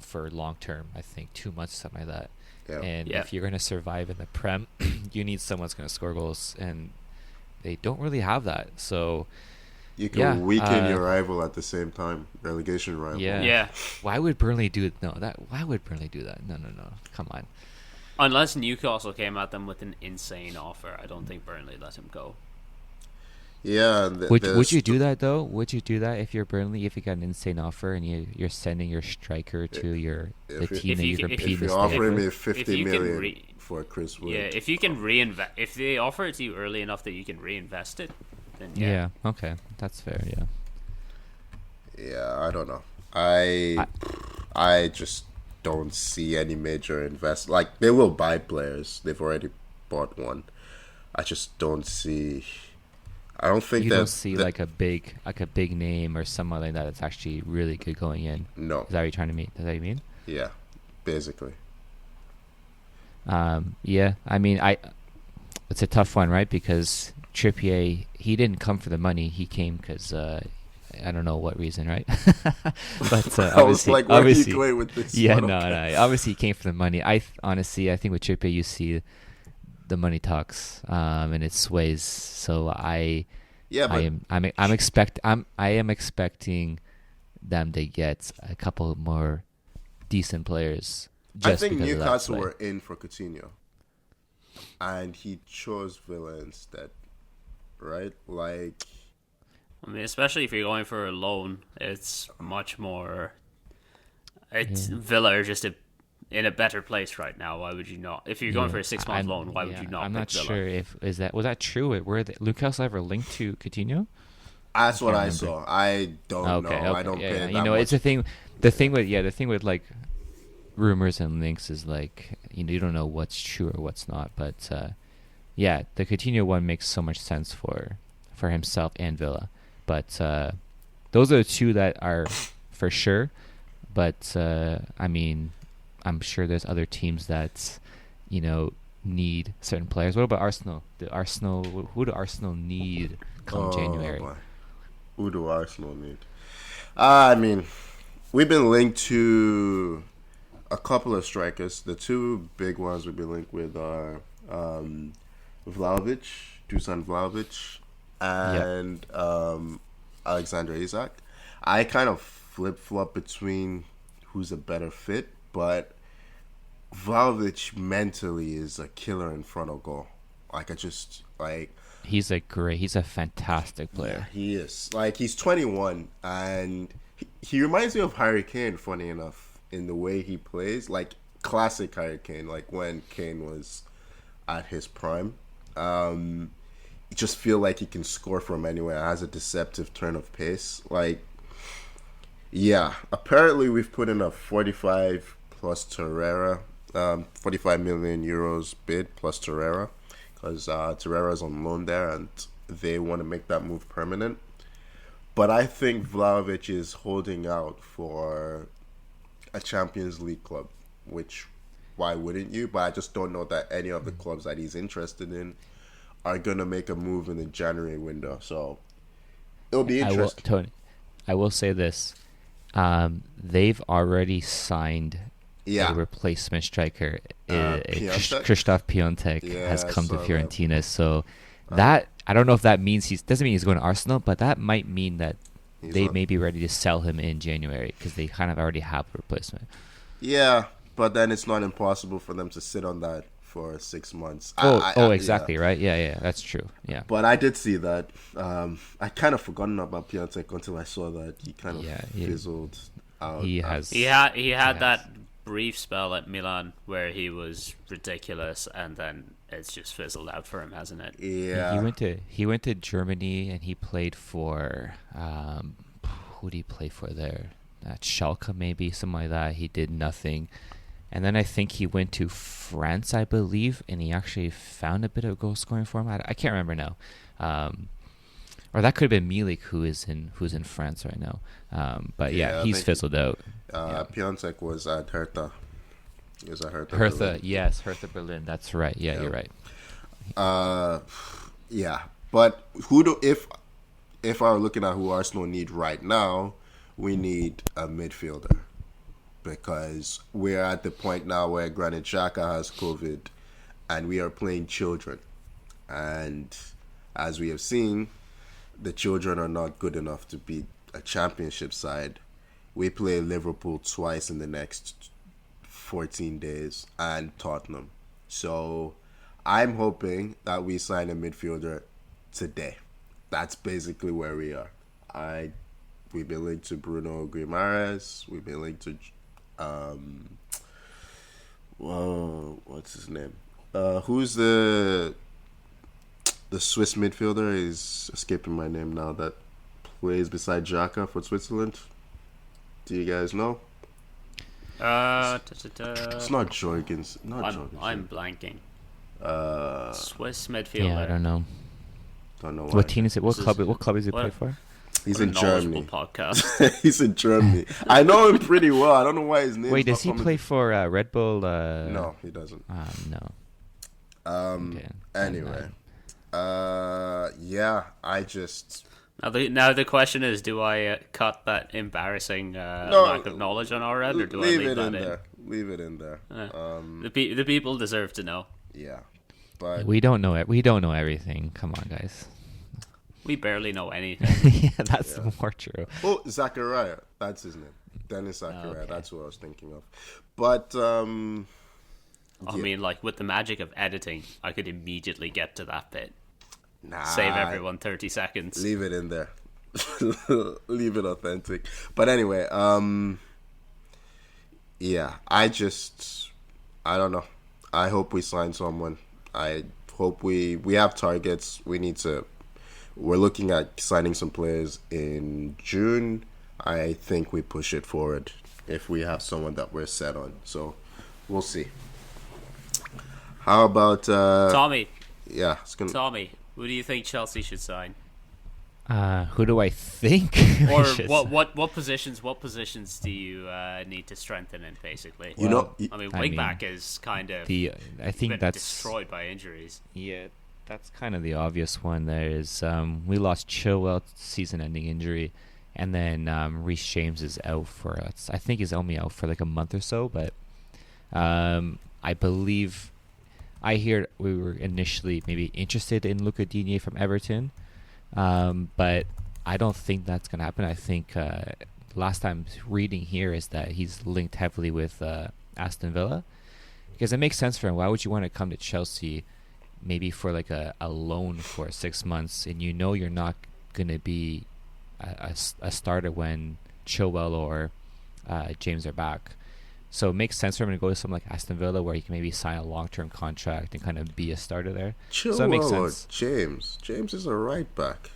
for long term. I think 2 months, something like that. Yeah. And if you're going to survive in the Prem, you need someone that's going to score goals, and they don't really have that. So you can weaken your rival at the same time, relegation rival. Yeah. Why would Burnley do it? Why would Burnley do that? No. Come on. Unless Newcastle came at them with an insane offer, I don't think Burnley let him go. Yeah. Would you do that though? Would you do that if you're Burnley? If you got an insane offer and you're sending your striker to the team that you're competing with? If you're offering me 50 million for Chris Wood. Yeah, if you can reinvest, if they offer it to you early enough that you can reinvest it, then yeah. Okay, that's fair. Yeah. Yeah, I don't know. I just don't see any major invest. They will buy players. They've already bought one. I just don't see. I don't think you don't see a big name or someone like that that's actually really good going in. No. Is that what you're trying to mean? Is that what you mean? Yeah, basically. Yeah. I mean, it's a tough one, right? Because Trippier, he didn't come for the money. He came because I don't know what reason, right? But I was like, where are you going with this? Yeah, no. Obviously, he came for the monmoney. I think with Trippier, you see the money talks, and it sways. So I am expecting them to get a couple more decent players. I think Newcastle were in for Coutinho, and he chose Villa instead, right? I mean, especially if you're going for a loan, it's much more. Villa are just in a better place right now. Why would you not? If you're going for a 6-month loan, why would you not? I'm not Villa? sure was that true? Were Newcastle ever linked to Coutinho? That's what I saw. I don't know. I don't pay that much. It's a thing. The thing with rumors and links is you don't know what's true or what's not. But the Coutinho one makes so much sense for himself and Villa. But those are the two that are for sure. But I mean, I'm sure there's other teams that need certain players. What about Arsenal? Who do Arsenal need come January? Boy. Who do Arsenal need? I mean, we've been linked to a couple of strikers. The two big ones we've been linked with are Dusan Vlahovic, and Alexander Isak. I kind of flip-flop between who's a better fit, but Vlahovic mentally is a killer in front of goal. He's a fantastic player. Yeah, he is. He's 21, and he reminds me of Harry Kane, funny enough, in the way he plays. Classic Harry Kane, when Kane was at his prime. You just feel like he can score from anywhere. Has a deceptive turn of pace. Apparently we've put in a 45 plus Torreira, 45 million euros bid plus Torreira, because Torreira's on loan there, and they want to make that move permanent. But I think Vlahovic is holding out for a Champions League club, which why wouldn't you? But I just don't know that any of the clubs that he's interested in are going to make a move in the January window. So it'll be interesting. Tony, I will say this. They've already signed a replacement striker. Krzysztof Piątek has come to Fiorentina. So that, I don't know if that means doesn't mean he's going to Arsenal, but that might mean that they may be ready to sell him in January because they kind of already have a replacement. Yeah, but then it's not impossible for them to sit on that for 6 months. Exactly, right? Yeah, that's true. Yeah. But I did see that. I kind of forgotten about Piątek until I saw that he kind of fizzled out. He had that brief spell at Milan where he was ridiculous, and then it's just fizzled out for him, hasn't it? Yeah. He went to Germany and he played for who did he play for there? Schalke maybe, something like that. He did nothing. And then I think he went to France, I believe, and he actually found a bit of goal scoring for him. I can't remember now. Or that could have been Milik, who's in France right now. But he's fizzled out. Piątek was at Hertha. He was at Hertha. Berlin. Yes, Hertha Berlin. That's right. Yeah, you're right. But if I were looking at who Arsenal need right now, we need a midfielder. Because we're at the point now where Granit Xhaka has COVID and we are playing children. And as we have seen, the children are not good enough to beat a championship side. We play Liverpool twice in the next 14 days and Tottenham. So I'm hoping that we sign a midfielder today. That's basically where we are. We've been linked to Bruno Guimaraes. We've been linked to what's his name? Who's the Swiss midfielder? Is escaping my name now. That plays beside Xhaka for Switzerland. Do you guys know? It's not Jorgens. I'm blanking. Swiss midfielder. Yeah, I don't know. Don't know why. What team is it? What club is he play for? He's in Germany. Podcast. He's in Germany. I know him pretty well. I don't know why his name. Wait, does he play for Red Bull? No, he doesn't. No. Okay. Anyway. I just. Now the question is, do I cut that embarrassing lack of knowledge on our end, or do I leave that in there? Leave it in there. The people deserve to know. Yeah, but we don't know it. We don't know everything. Come on, guys. We barely know anything. That's more true. Oh, Zachariah. That's his name. Dennis Zachariah. Okay. That's what I was thinking of. But, I mean, like, with the magic of editing, I could immediately get to that bit. Save everyone 30 seconds. Leave it in there. Leave it authentic. But anyway, I don't know. I hope we sign someone. I hope we have targets. We're looking at signing some players in June. I think we push it forward if we have someone that we're set on. So we'll see. How about Tommy? Yeah, Tommy, who do you think Chelsea should sign? Who do I think? Or what positions do you need to strengthen in, basically? Wing back is kind of I think that's destroyed by injuries. Yeah, that's kind of the obvious one. There is we lost Chilwell, season-ending injury, and then Reece James is out for I think he's only out for like a month or so. But I believe I hear we were initially maybe interested in Luca Digne from Everton. But I don't think that's going to happen. I think last time reading here is that he's linked heavily with Aston Villa, because it makes sense for him. Why would you want to come to Chelsea maybe for like a loan for 6 months, and you know you're not going to be a starter when Chilwell or James are back? So it makes sense for him to go to something like Aston Villa, where he can maybe sign a long-term contract and kind of be a starter there. Chilwell, so it makes sense. James is a right back.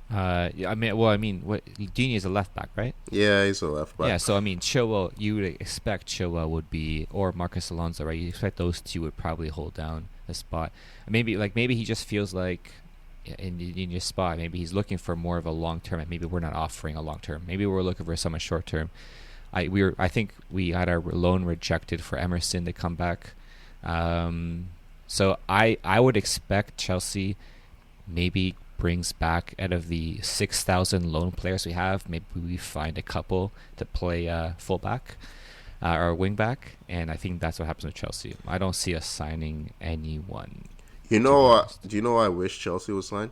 Digne is a left back, right? Yeah, he's a left back. Yeah, so Chilwell, you would expect Chilwell would be, or Marcus Alonso, right? You expect those two would probably hold down a spot. Maybe he just feels like in your spot. Maybe he's looking for more of a long term, and maybe we're not offering a long term. Maybe we're looking for someone short term. I think we had our loan rejected for Emerson to come back. So I would expect Chelsea maybe brings back out of the 6,000 loan players we have, maybe we find a couple to play fullback or wing back, and I think that's what happens with Chelsea. I don't see us signing anyone. Do you know I wish Chelsea would sign?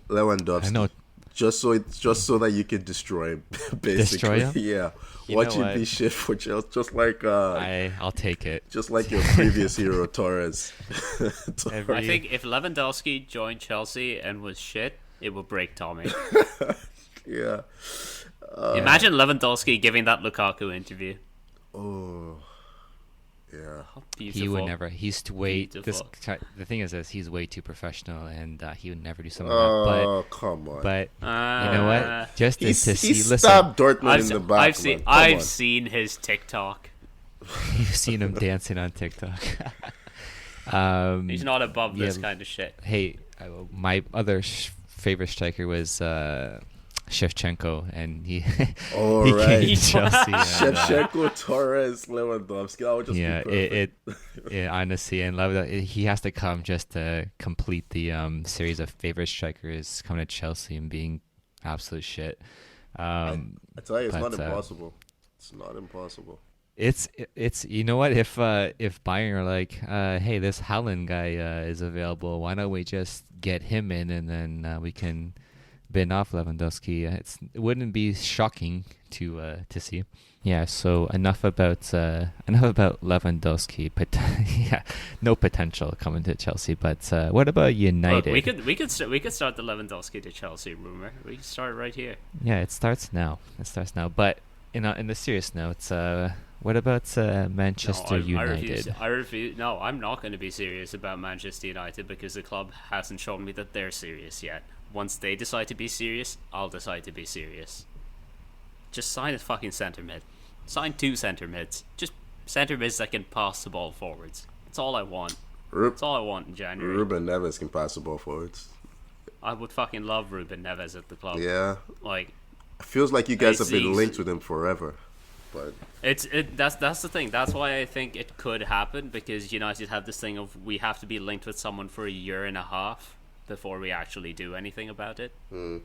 Lewandowski. I know. Just so that you can destroy him, basically. Destroy him? Yeah. Watch him be shit for Chelsea. Just like I'll take it. Just like your previous hero, Torres. I think if Lewandowski joined Chelsea and was shit, it would break Tommy. Yeah. Imagine Lewandowski giving that Lukaku interview. Oh. Yeah. Beautiful. He would never. He's way. The thing is, he's way too professional, and he would never do something like that. But come on. But you know what? Just to see. He stabbed Dortmund in the back. I've seen his TikTok. You've seen him dancing on TikTok. He's not above this kind of shit. Hey, my other favorite striker was Shevchenko, and he came to Chelsea. Shevchenko, Torres, Lewandowski. That would just be perfect. Honestly, and he has to come just to complete the series of favorite strikers coming to Chelsea and being absolute shit. I tell you, it's not impossible. It's not impossible. It's you know what, if Bayern are like, hey, this Haaland guy is available, why don't we just get him in, and then we can bin off Lewandowski. It wouldn't be shocking to see. Yeah. So enough about Lewandowski. But yeah, no potential coming to Chelsea. But what about United? Look, we could start the Lewandowski to Chelsea rumor. We can start right here. Yeah, it starts now. But in the serious note, what about Manchester United? I refuse. No, I'm not going to be serious about Manchester United because the club hasn't shown me that they're serious yet. Once they decide to be serious, I'll decide to be serious. Just sign a fucking centre mid. Sign 2 centre mids. Just centre mids that can pass the ball forwards. That's all I want. That's all I want in January. Ruben Neves can pass the ball forwards. I would fucking love Ruben Neves at the club. Yeah. Like, it feels like you guys have been linked with him forever. But that's the thing. That's why I think it could happen, because United have this thing of we have to be linked with someone for a year and a half before we actually do anything about it. We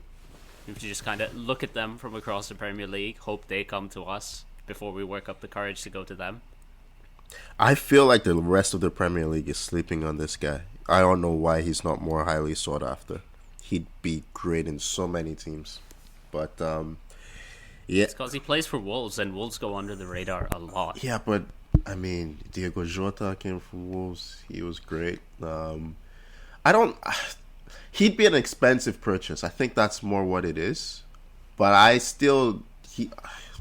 have to just kind of look at them from across the Premier League, hope they come to us before we work up the courage to go to them. I feel like the rest of the Premier League is sleeping on this guy. I don't know why he's not more highly sought after. He'd be great in so many teams. But, yeah. It's because he plays for Wolves, and Wolves go under the radar a lot. Yeah, but, I mean, Diego Jota came from Wolves. He was great. He'd be an expensive purchase. I think that's more what it is. But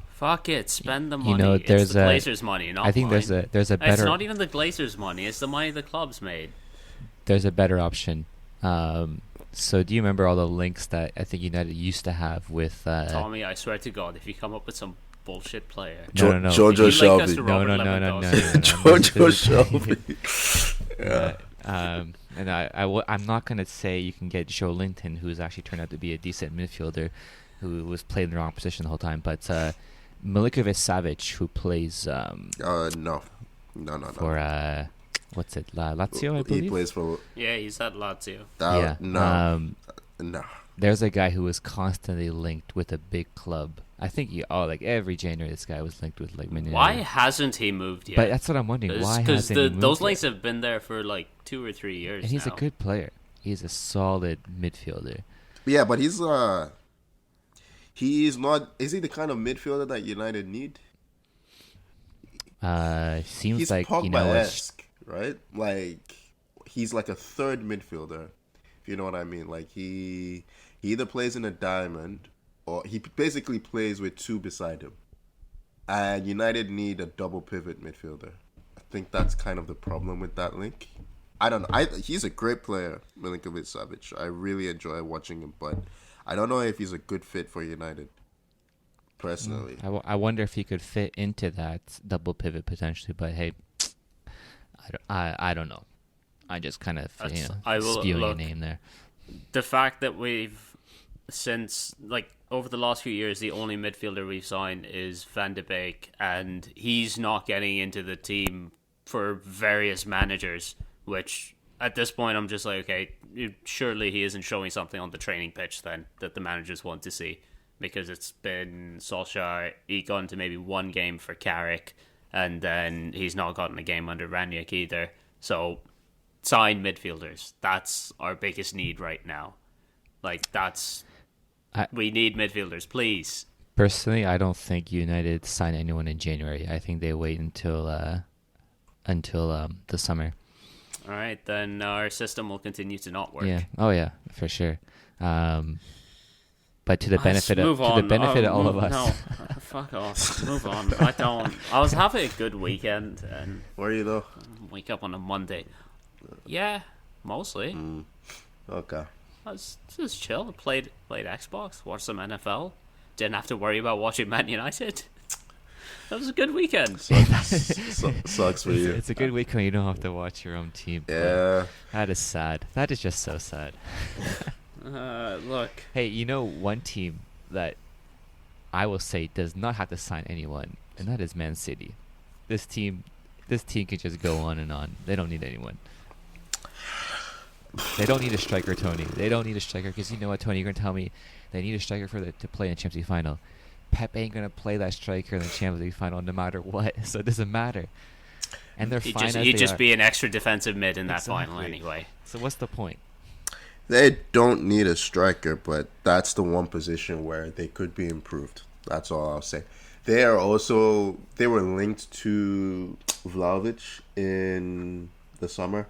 fuck it, spend the money. It's the Glazers' money, not I think mine. there's a better. It's not even the Glazers' money. It's the money the club's made. There's a better option. So do you remember all the links that I think United used to have with? Tommy, I swear to God, if you come up with some bullshit player, no. Jojo Shelby. No. Jojo Shelby. Yeah. And I'm not going to say you can get Joe Linton, who's actually turned out to be a decent midfielder, who was playing the wrong position the whole time. But Milinkovic-Savic, who plays no. For what's it, Lazio, I believe? He plays for... Yeah, he's at Lazio. No. There's a guy who was constantly linked with a big club. I think every January this guy was linked with Man United. Why hasn't he moved yet? But that's what I'm wondering. Why hasn't he moved those links have been there for 2 or 3 years. And he's now. A good player. He's a solid midfielder. Yeah, but he's not. Is he the kind of midfielder that United need? Seems he's like Pogba-esque, right? Like he's like a third midfielder, if you know what I mean. Like he either plays in a diamond, or he basically plays with 2 beside him. And United need a double pivot midfielder. I think that's kind of the problem with that link. I don't know. He's a great player, Milinkovic-Savic. I really enjoy watching him, but I don't know if he's a good fit for United, personally. I wonder if he could fit into that double pivot potentially, but hey, I don't know. I just kind of spewing a name there. The fact that we've over the last few years, the only midfielder we've signed is Van de Beek, and he's not getting into the team for various managers, which at this point I'm just like, okay, surely he isn't showing something on the training pitch then that the managers want to see, because it's been Solskjaer, he got into maybe one game for Carrick, and then he's not gotten a game under Ranić either. So sign midfielders. That's our biggest need right now. We need midfielders, please. Personally, I don't think United sign anyone in January. I think they wait until the summer. All right, then our system will continue to not work. Yeah. Oh yeah, for sure. But to the benefit of all of us. No, fuck off. Move on. I was having a good weekend, and where are you though? Wake up on a Monday. Yeah, mostly. Okay. I was just chill. Played Xbox, watched some NFL. Didn't have to worry about watching Man United. That was a good weekend. Sucks for you. It's a good weekend when you don't have to watch your own team. Yeah. That is sad. That is just so sad. Look. Hey, you know one team that I will say does not have to sign anyone, and that is Man City. This team can just go on and on. They don't need anyone. They don't need a striker, Tony. They don't need a striker because you know what, Tony? You're going to tell me they need a striker to play in the Champions League final. Pep ain't going to play that striker in the Champions League final no matter what, so it doesn't matter. And they're fine as they are. He'd just be an extra defensive mid in that final anyway. So what's the point? They don't need a striker, but that's the one position where they could be improved. That's all I'll say. They were linked to Vlahovic in the summer.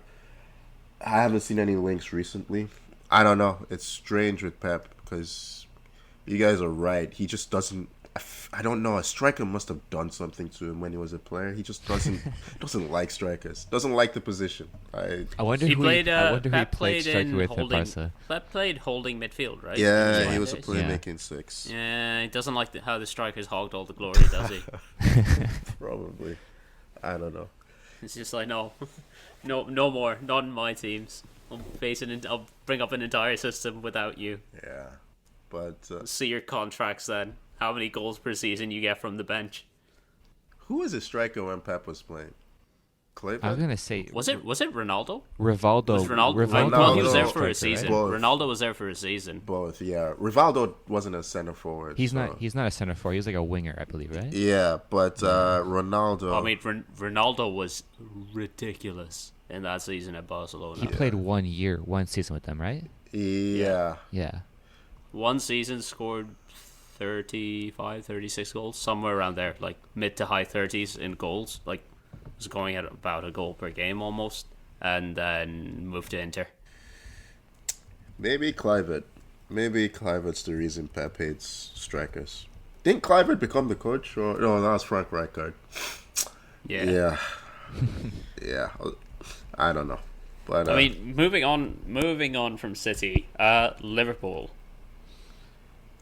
I haven't seen any links recently. I don't know. It's strange with Pep because you guys are right. He just doesn't. I don't know. A striker must have done something to him when he was a player. He just doesn't like strikers. Doesn't like the position. I wonder who he played striker with at Barca. Pep played holding midfield, right? Yeah, he was a playmaking six. Yeah, he doesn't like how the strikers hogged all the glory, does he? Probably. I don't know. It's just like no more, not in my teams. I'll bring up an entire system without you. Yeah, but see your contracts then. How many goals per season you get from the bench? Who was a striker when Pep was playing? Kluivert? I was gonna say was it Ronaldo? Rivaldo. Was Ronaldo? Well, he was there for a season. Both. Ronaldo was there for a season. Both, yeah. Rivaldo wasn't a center forward. He's not a center forward. He was like a winger, I believe, right? Yeah, but Ronaldo. I mean, Ronaldo was ridiculous in that season at Barcelona. He played 1 season with them, right? Yeah. Yeah. One season, scored 35, 36 goals, somewhere around there, like mid to high 30s in goals. Like, was going at about a goal per game almost, and then moved to Inter. Maybe Kluivert. Maybe Kluivert's the reason Pep hates strikers. Didn't Kluivert become the coach? Or no, that was Frank Rijkaard. Yeah. Yeah. I don't know. But I mean, moving on from City, Liverpool.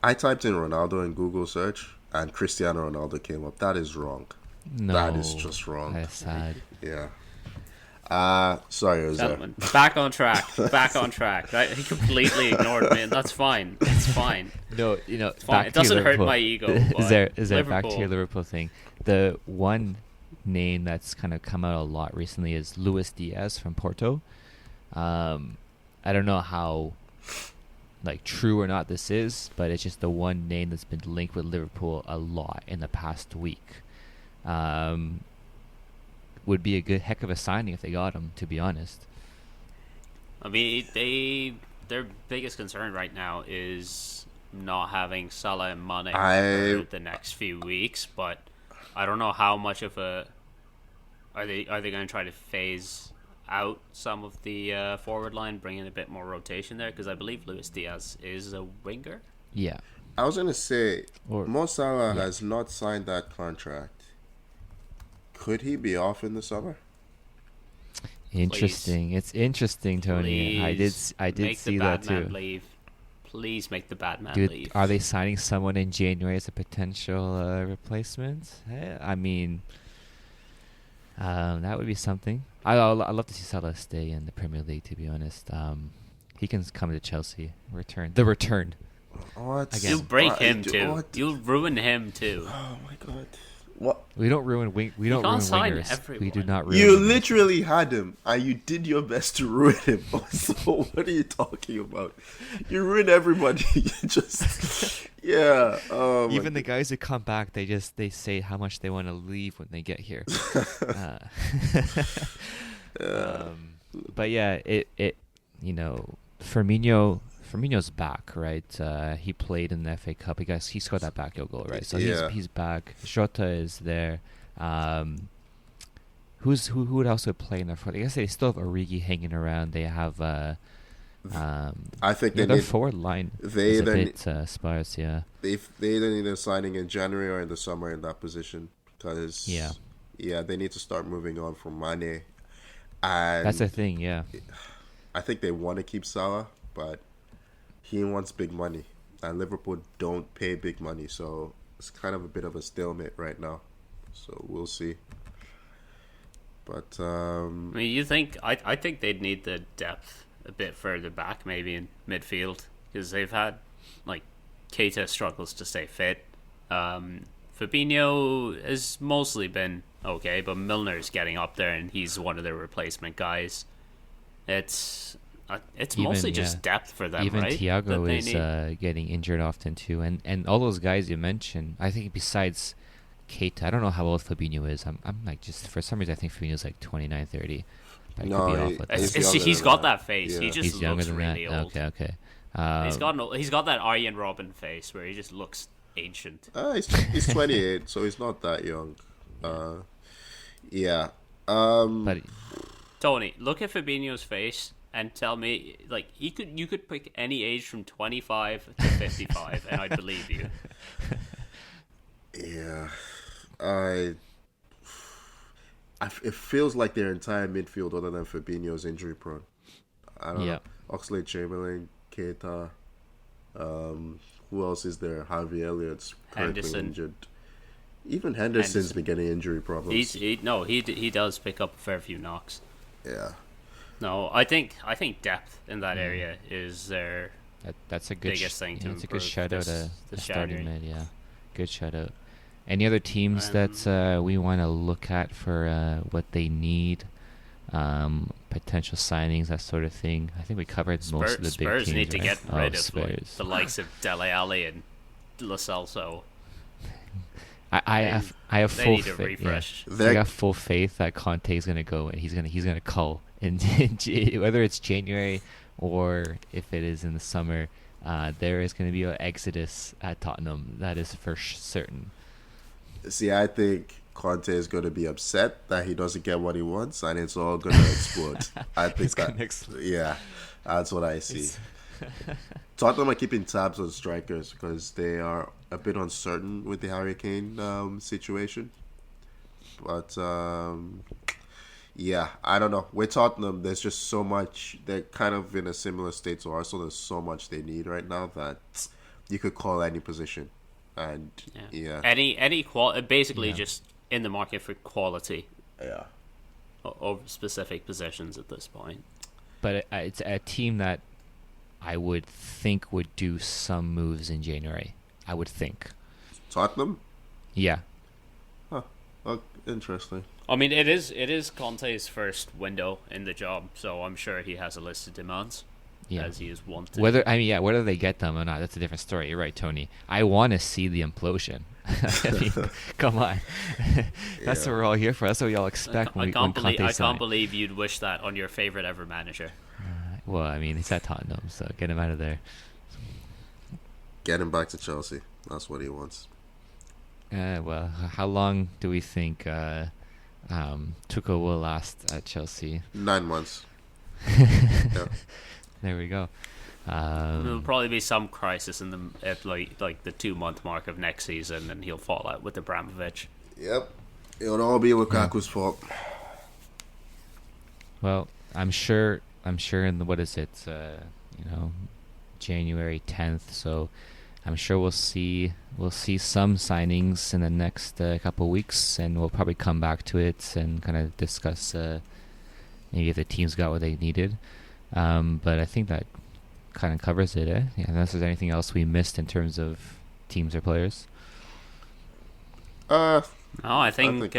I typed in Ronaldo in Google search, and Cristiano Ronaldo came up. That is wrong. No, that is just wrong. That's sad. Yeah. Sorry, Gentlemen, back on track. Back on track. He completely ignored me, and that's fine. It's fine. No, it's fine. It doesn't hurt my ego. Is there back to your Liverpool thing? The one name that's kind of come out a lot recently is Luis Diaz from Porto. I don't know how true or not this is, but it's just the one name that's been linked with Liverpool a lot in the past week. Would be a good heck of a signing if they got him, to be honest. I mean, their biggest concern right now is not having Salah and Mane for the next few weeks, but I don't know how much of a are they going to try to phase out some of the forward line, bring in a bit more rotation there, because I believe Luis Diaz is a winger. Yeah, I was gonna say Mo Salah has not signed that contract. Could he be off in the summer? Interesting. Please. It's interesting, Tony. Please I did see that too. Leave. Please make the bad man Dude, leave. are they signing someone in January as a potential replacement? I mean, That would be something. I'd love to see Salah stay in the Premier League, to be honest. He can come to Chelsea. The return. What? Again. You'll break him too. What? You'll ruin him too. Oh my god. What? We don't ruin wingers. We do not ruin. You wingers. literally had him, and you did your best to ruin him. So what are you talking about? You ruin everybody. You just yeah. Even the guys who come back, they say how much they want to leave when they get here. But yeah, it Firmino's back, right? He played in the FA Cup. He scored that backheel goal, right? So he's back. Jota is there. Who would also play in the front? I guess they still have Origi hanging around. They have I think their forward line is a bit sparse. Yeah, they either need a signing in January or in the summer in that position because they need to start moving on from Mane. And that's the thing. Yeah, I think they want to keep Salah, but he wants big money, and Liverpool don't pay big money, so it's kind of a bit of a stalemate right now. So we'll see. But I mean, you think? I think they'd need the depth a bit further back, maybe in midfield, because they've had Keita struggles to stay fit. Fabinho has mostly been okay, but Milner's getting up there, and he's one of their replacement guys. It's mostly just depth for them, even right? Even Thiago is getting injured often too, and all those guys you mentioned. I think besides Keita, I don't know how old Fabinho is. I'm like, just for some reason I think Fabinho's like 29, 30. No, he's got that face. Yeah. He just looks really old. Okay. He's got that Arjen Robben face where he just looks ancient. He's 28, so he's not that young. But Tony, look at Fabinho's face and tell me, like, you could pick any age from 25 to 55, and I'd believe you. Yeah, it feels like their entire midfield, other than Fabinho's injury prone. I don't know. Oxlade-Chamberlain, Keita. Who else is there? Harvey Elliott's currently injured. Even Henderson's been getting injury problems. He does pick up a fair few knocks. Yeah. No, I think depth in that area is their that's a good biggest thing to improve. It's a good shout out a starting January. mid. Yeah, good shout out. Any other teams that we want to look at for what they need, potential signings, that sort of thing? I think we covered most of the big teams. Spurs need to get rid of Spurs. the likes of Dele Alli and Lo Celso. I have full faith. Refresh. Yeah. I got full faith that Conte is gonna go and he's gonna cull in whether it's January or if it is in the summer. There is going to be an exodus at Tottenham. That is for certain. See, I think Conte is going to be upset that he doesn't get what he wants, and it's all going to explode. I think yeah, that's what I see. Tottenham are keeping tabs on strikers because they are a bit uncertain with the Harry Kane situation. But yeah, I don't know. With Tottenham, there's just so much. They're kind of in a similar state to Arsenal. There's so much they need right now that you could call any position. And any basically just in the market for quality. Yeah. Over specific positions at this point. But it's a team that I would think would do some moves in January. I would think. Tottenham? Yeah. Huh. Oh, interesting. I mean, it is Conte's first window in the job, so I'm sure he has a list of demands. Yeah. As he is wanted. Whether they get them or not, that's a different story. You're right, Tony. I want to see the implosion. I mean, come on. That's what we're all here for. That's what we all expect when Conte signs. I can't believe you'd wish that on your favorite ever manager. Well, I mean, he's at Tottenham, so get him out of there. Get him back to Chelsea. That's what he wants. Well, how long do we think Tuchel will last at Chelsea? 9 months. Yeah. There we go. There'll probably be some crisis at like the 2-month mark of next season, and he'll fall out with Abramovich. Yep, it'll all be Lukaku's fault. Well, I'm sure. In what is it? January 10th. So I'm sure we'll see some signings in the next couple of weeks, and we'll probably come back to it and kind of discuss maybe if the teams got what they needed. But I think that kind of covers it. Yeah, unless there's anything else we missed in terms of teams or players. No, I think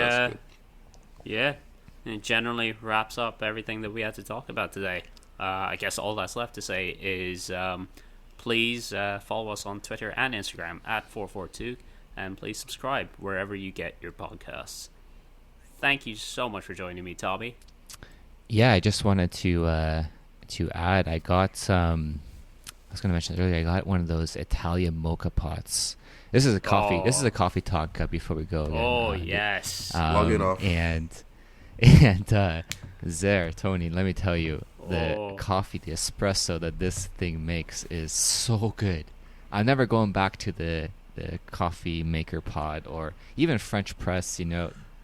yeah, it generally wraps up everything that we had to talk about today. I guess all that's left to say is please follow us on Twitter and Instagram at 442, and please subscribe wherever you get your podcasts. Thank you so much for joining me, Tommy. Yeah, I just wanted to add, I got I was going to mention earlier, I got one of those Italian mocha pots. This is a coffee. This is a coffee talk before we go. Again. Yes. Log it off. And Tony, let me tell you, the coffee, the espresso that this thing makes is so good. I'm never going back to the coffee maker pod or even French press.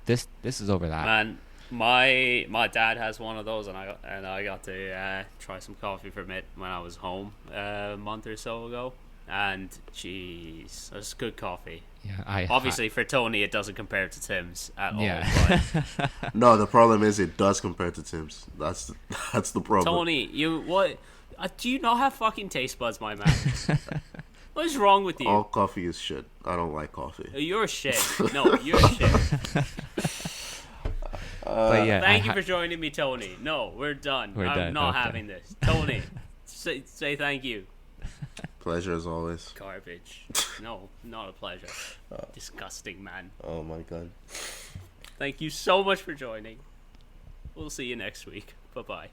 This is over that. Man, my dad has one of those, and I got to try some coffee from it when I was home a month or so ago. And jeez, it's good coffee. Yeah, obviously for Tony it doesn't compare to Tim's at all. But no, the problem is it does compare to Tim's. That's the problem. Tony, do you not have fucking taste buds, my man? What is wrong with you? All coffee is shit. I don't like coffee. You're shit. No, you're shit. But yeah, thank you for joining me, Tony. No, we're done. I'm not having this. Tony, say thank you. Pleasure as always. Garbage. No, not a pleasure. Disgusting, man. Oh my god. Thank you so much for joining. We'll see you next week. Bye-bye.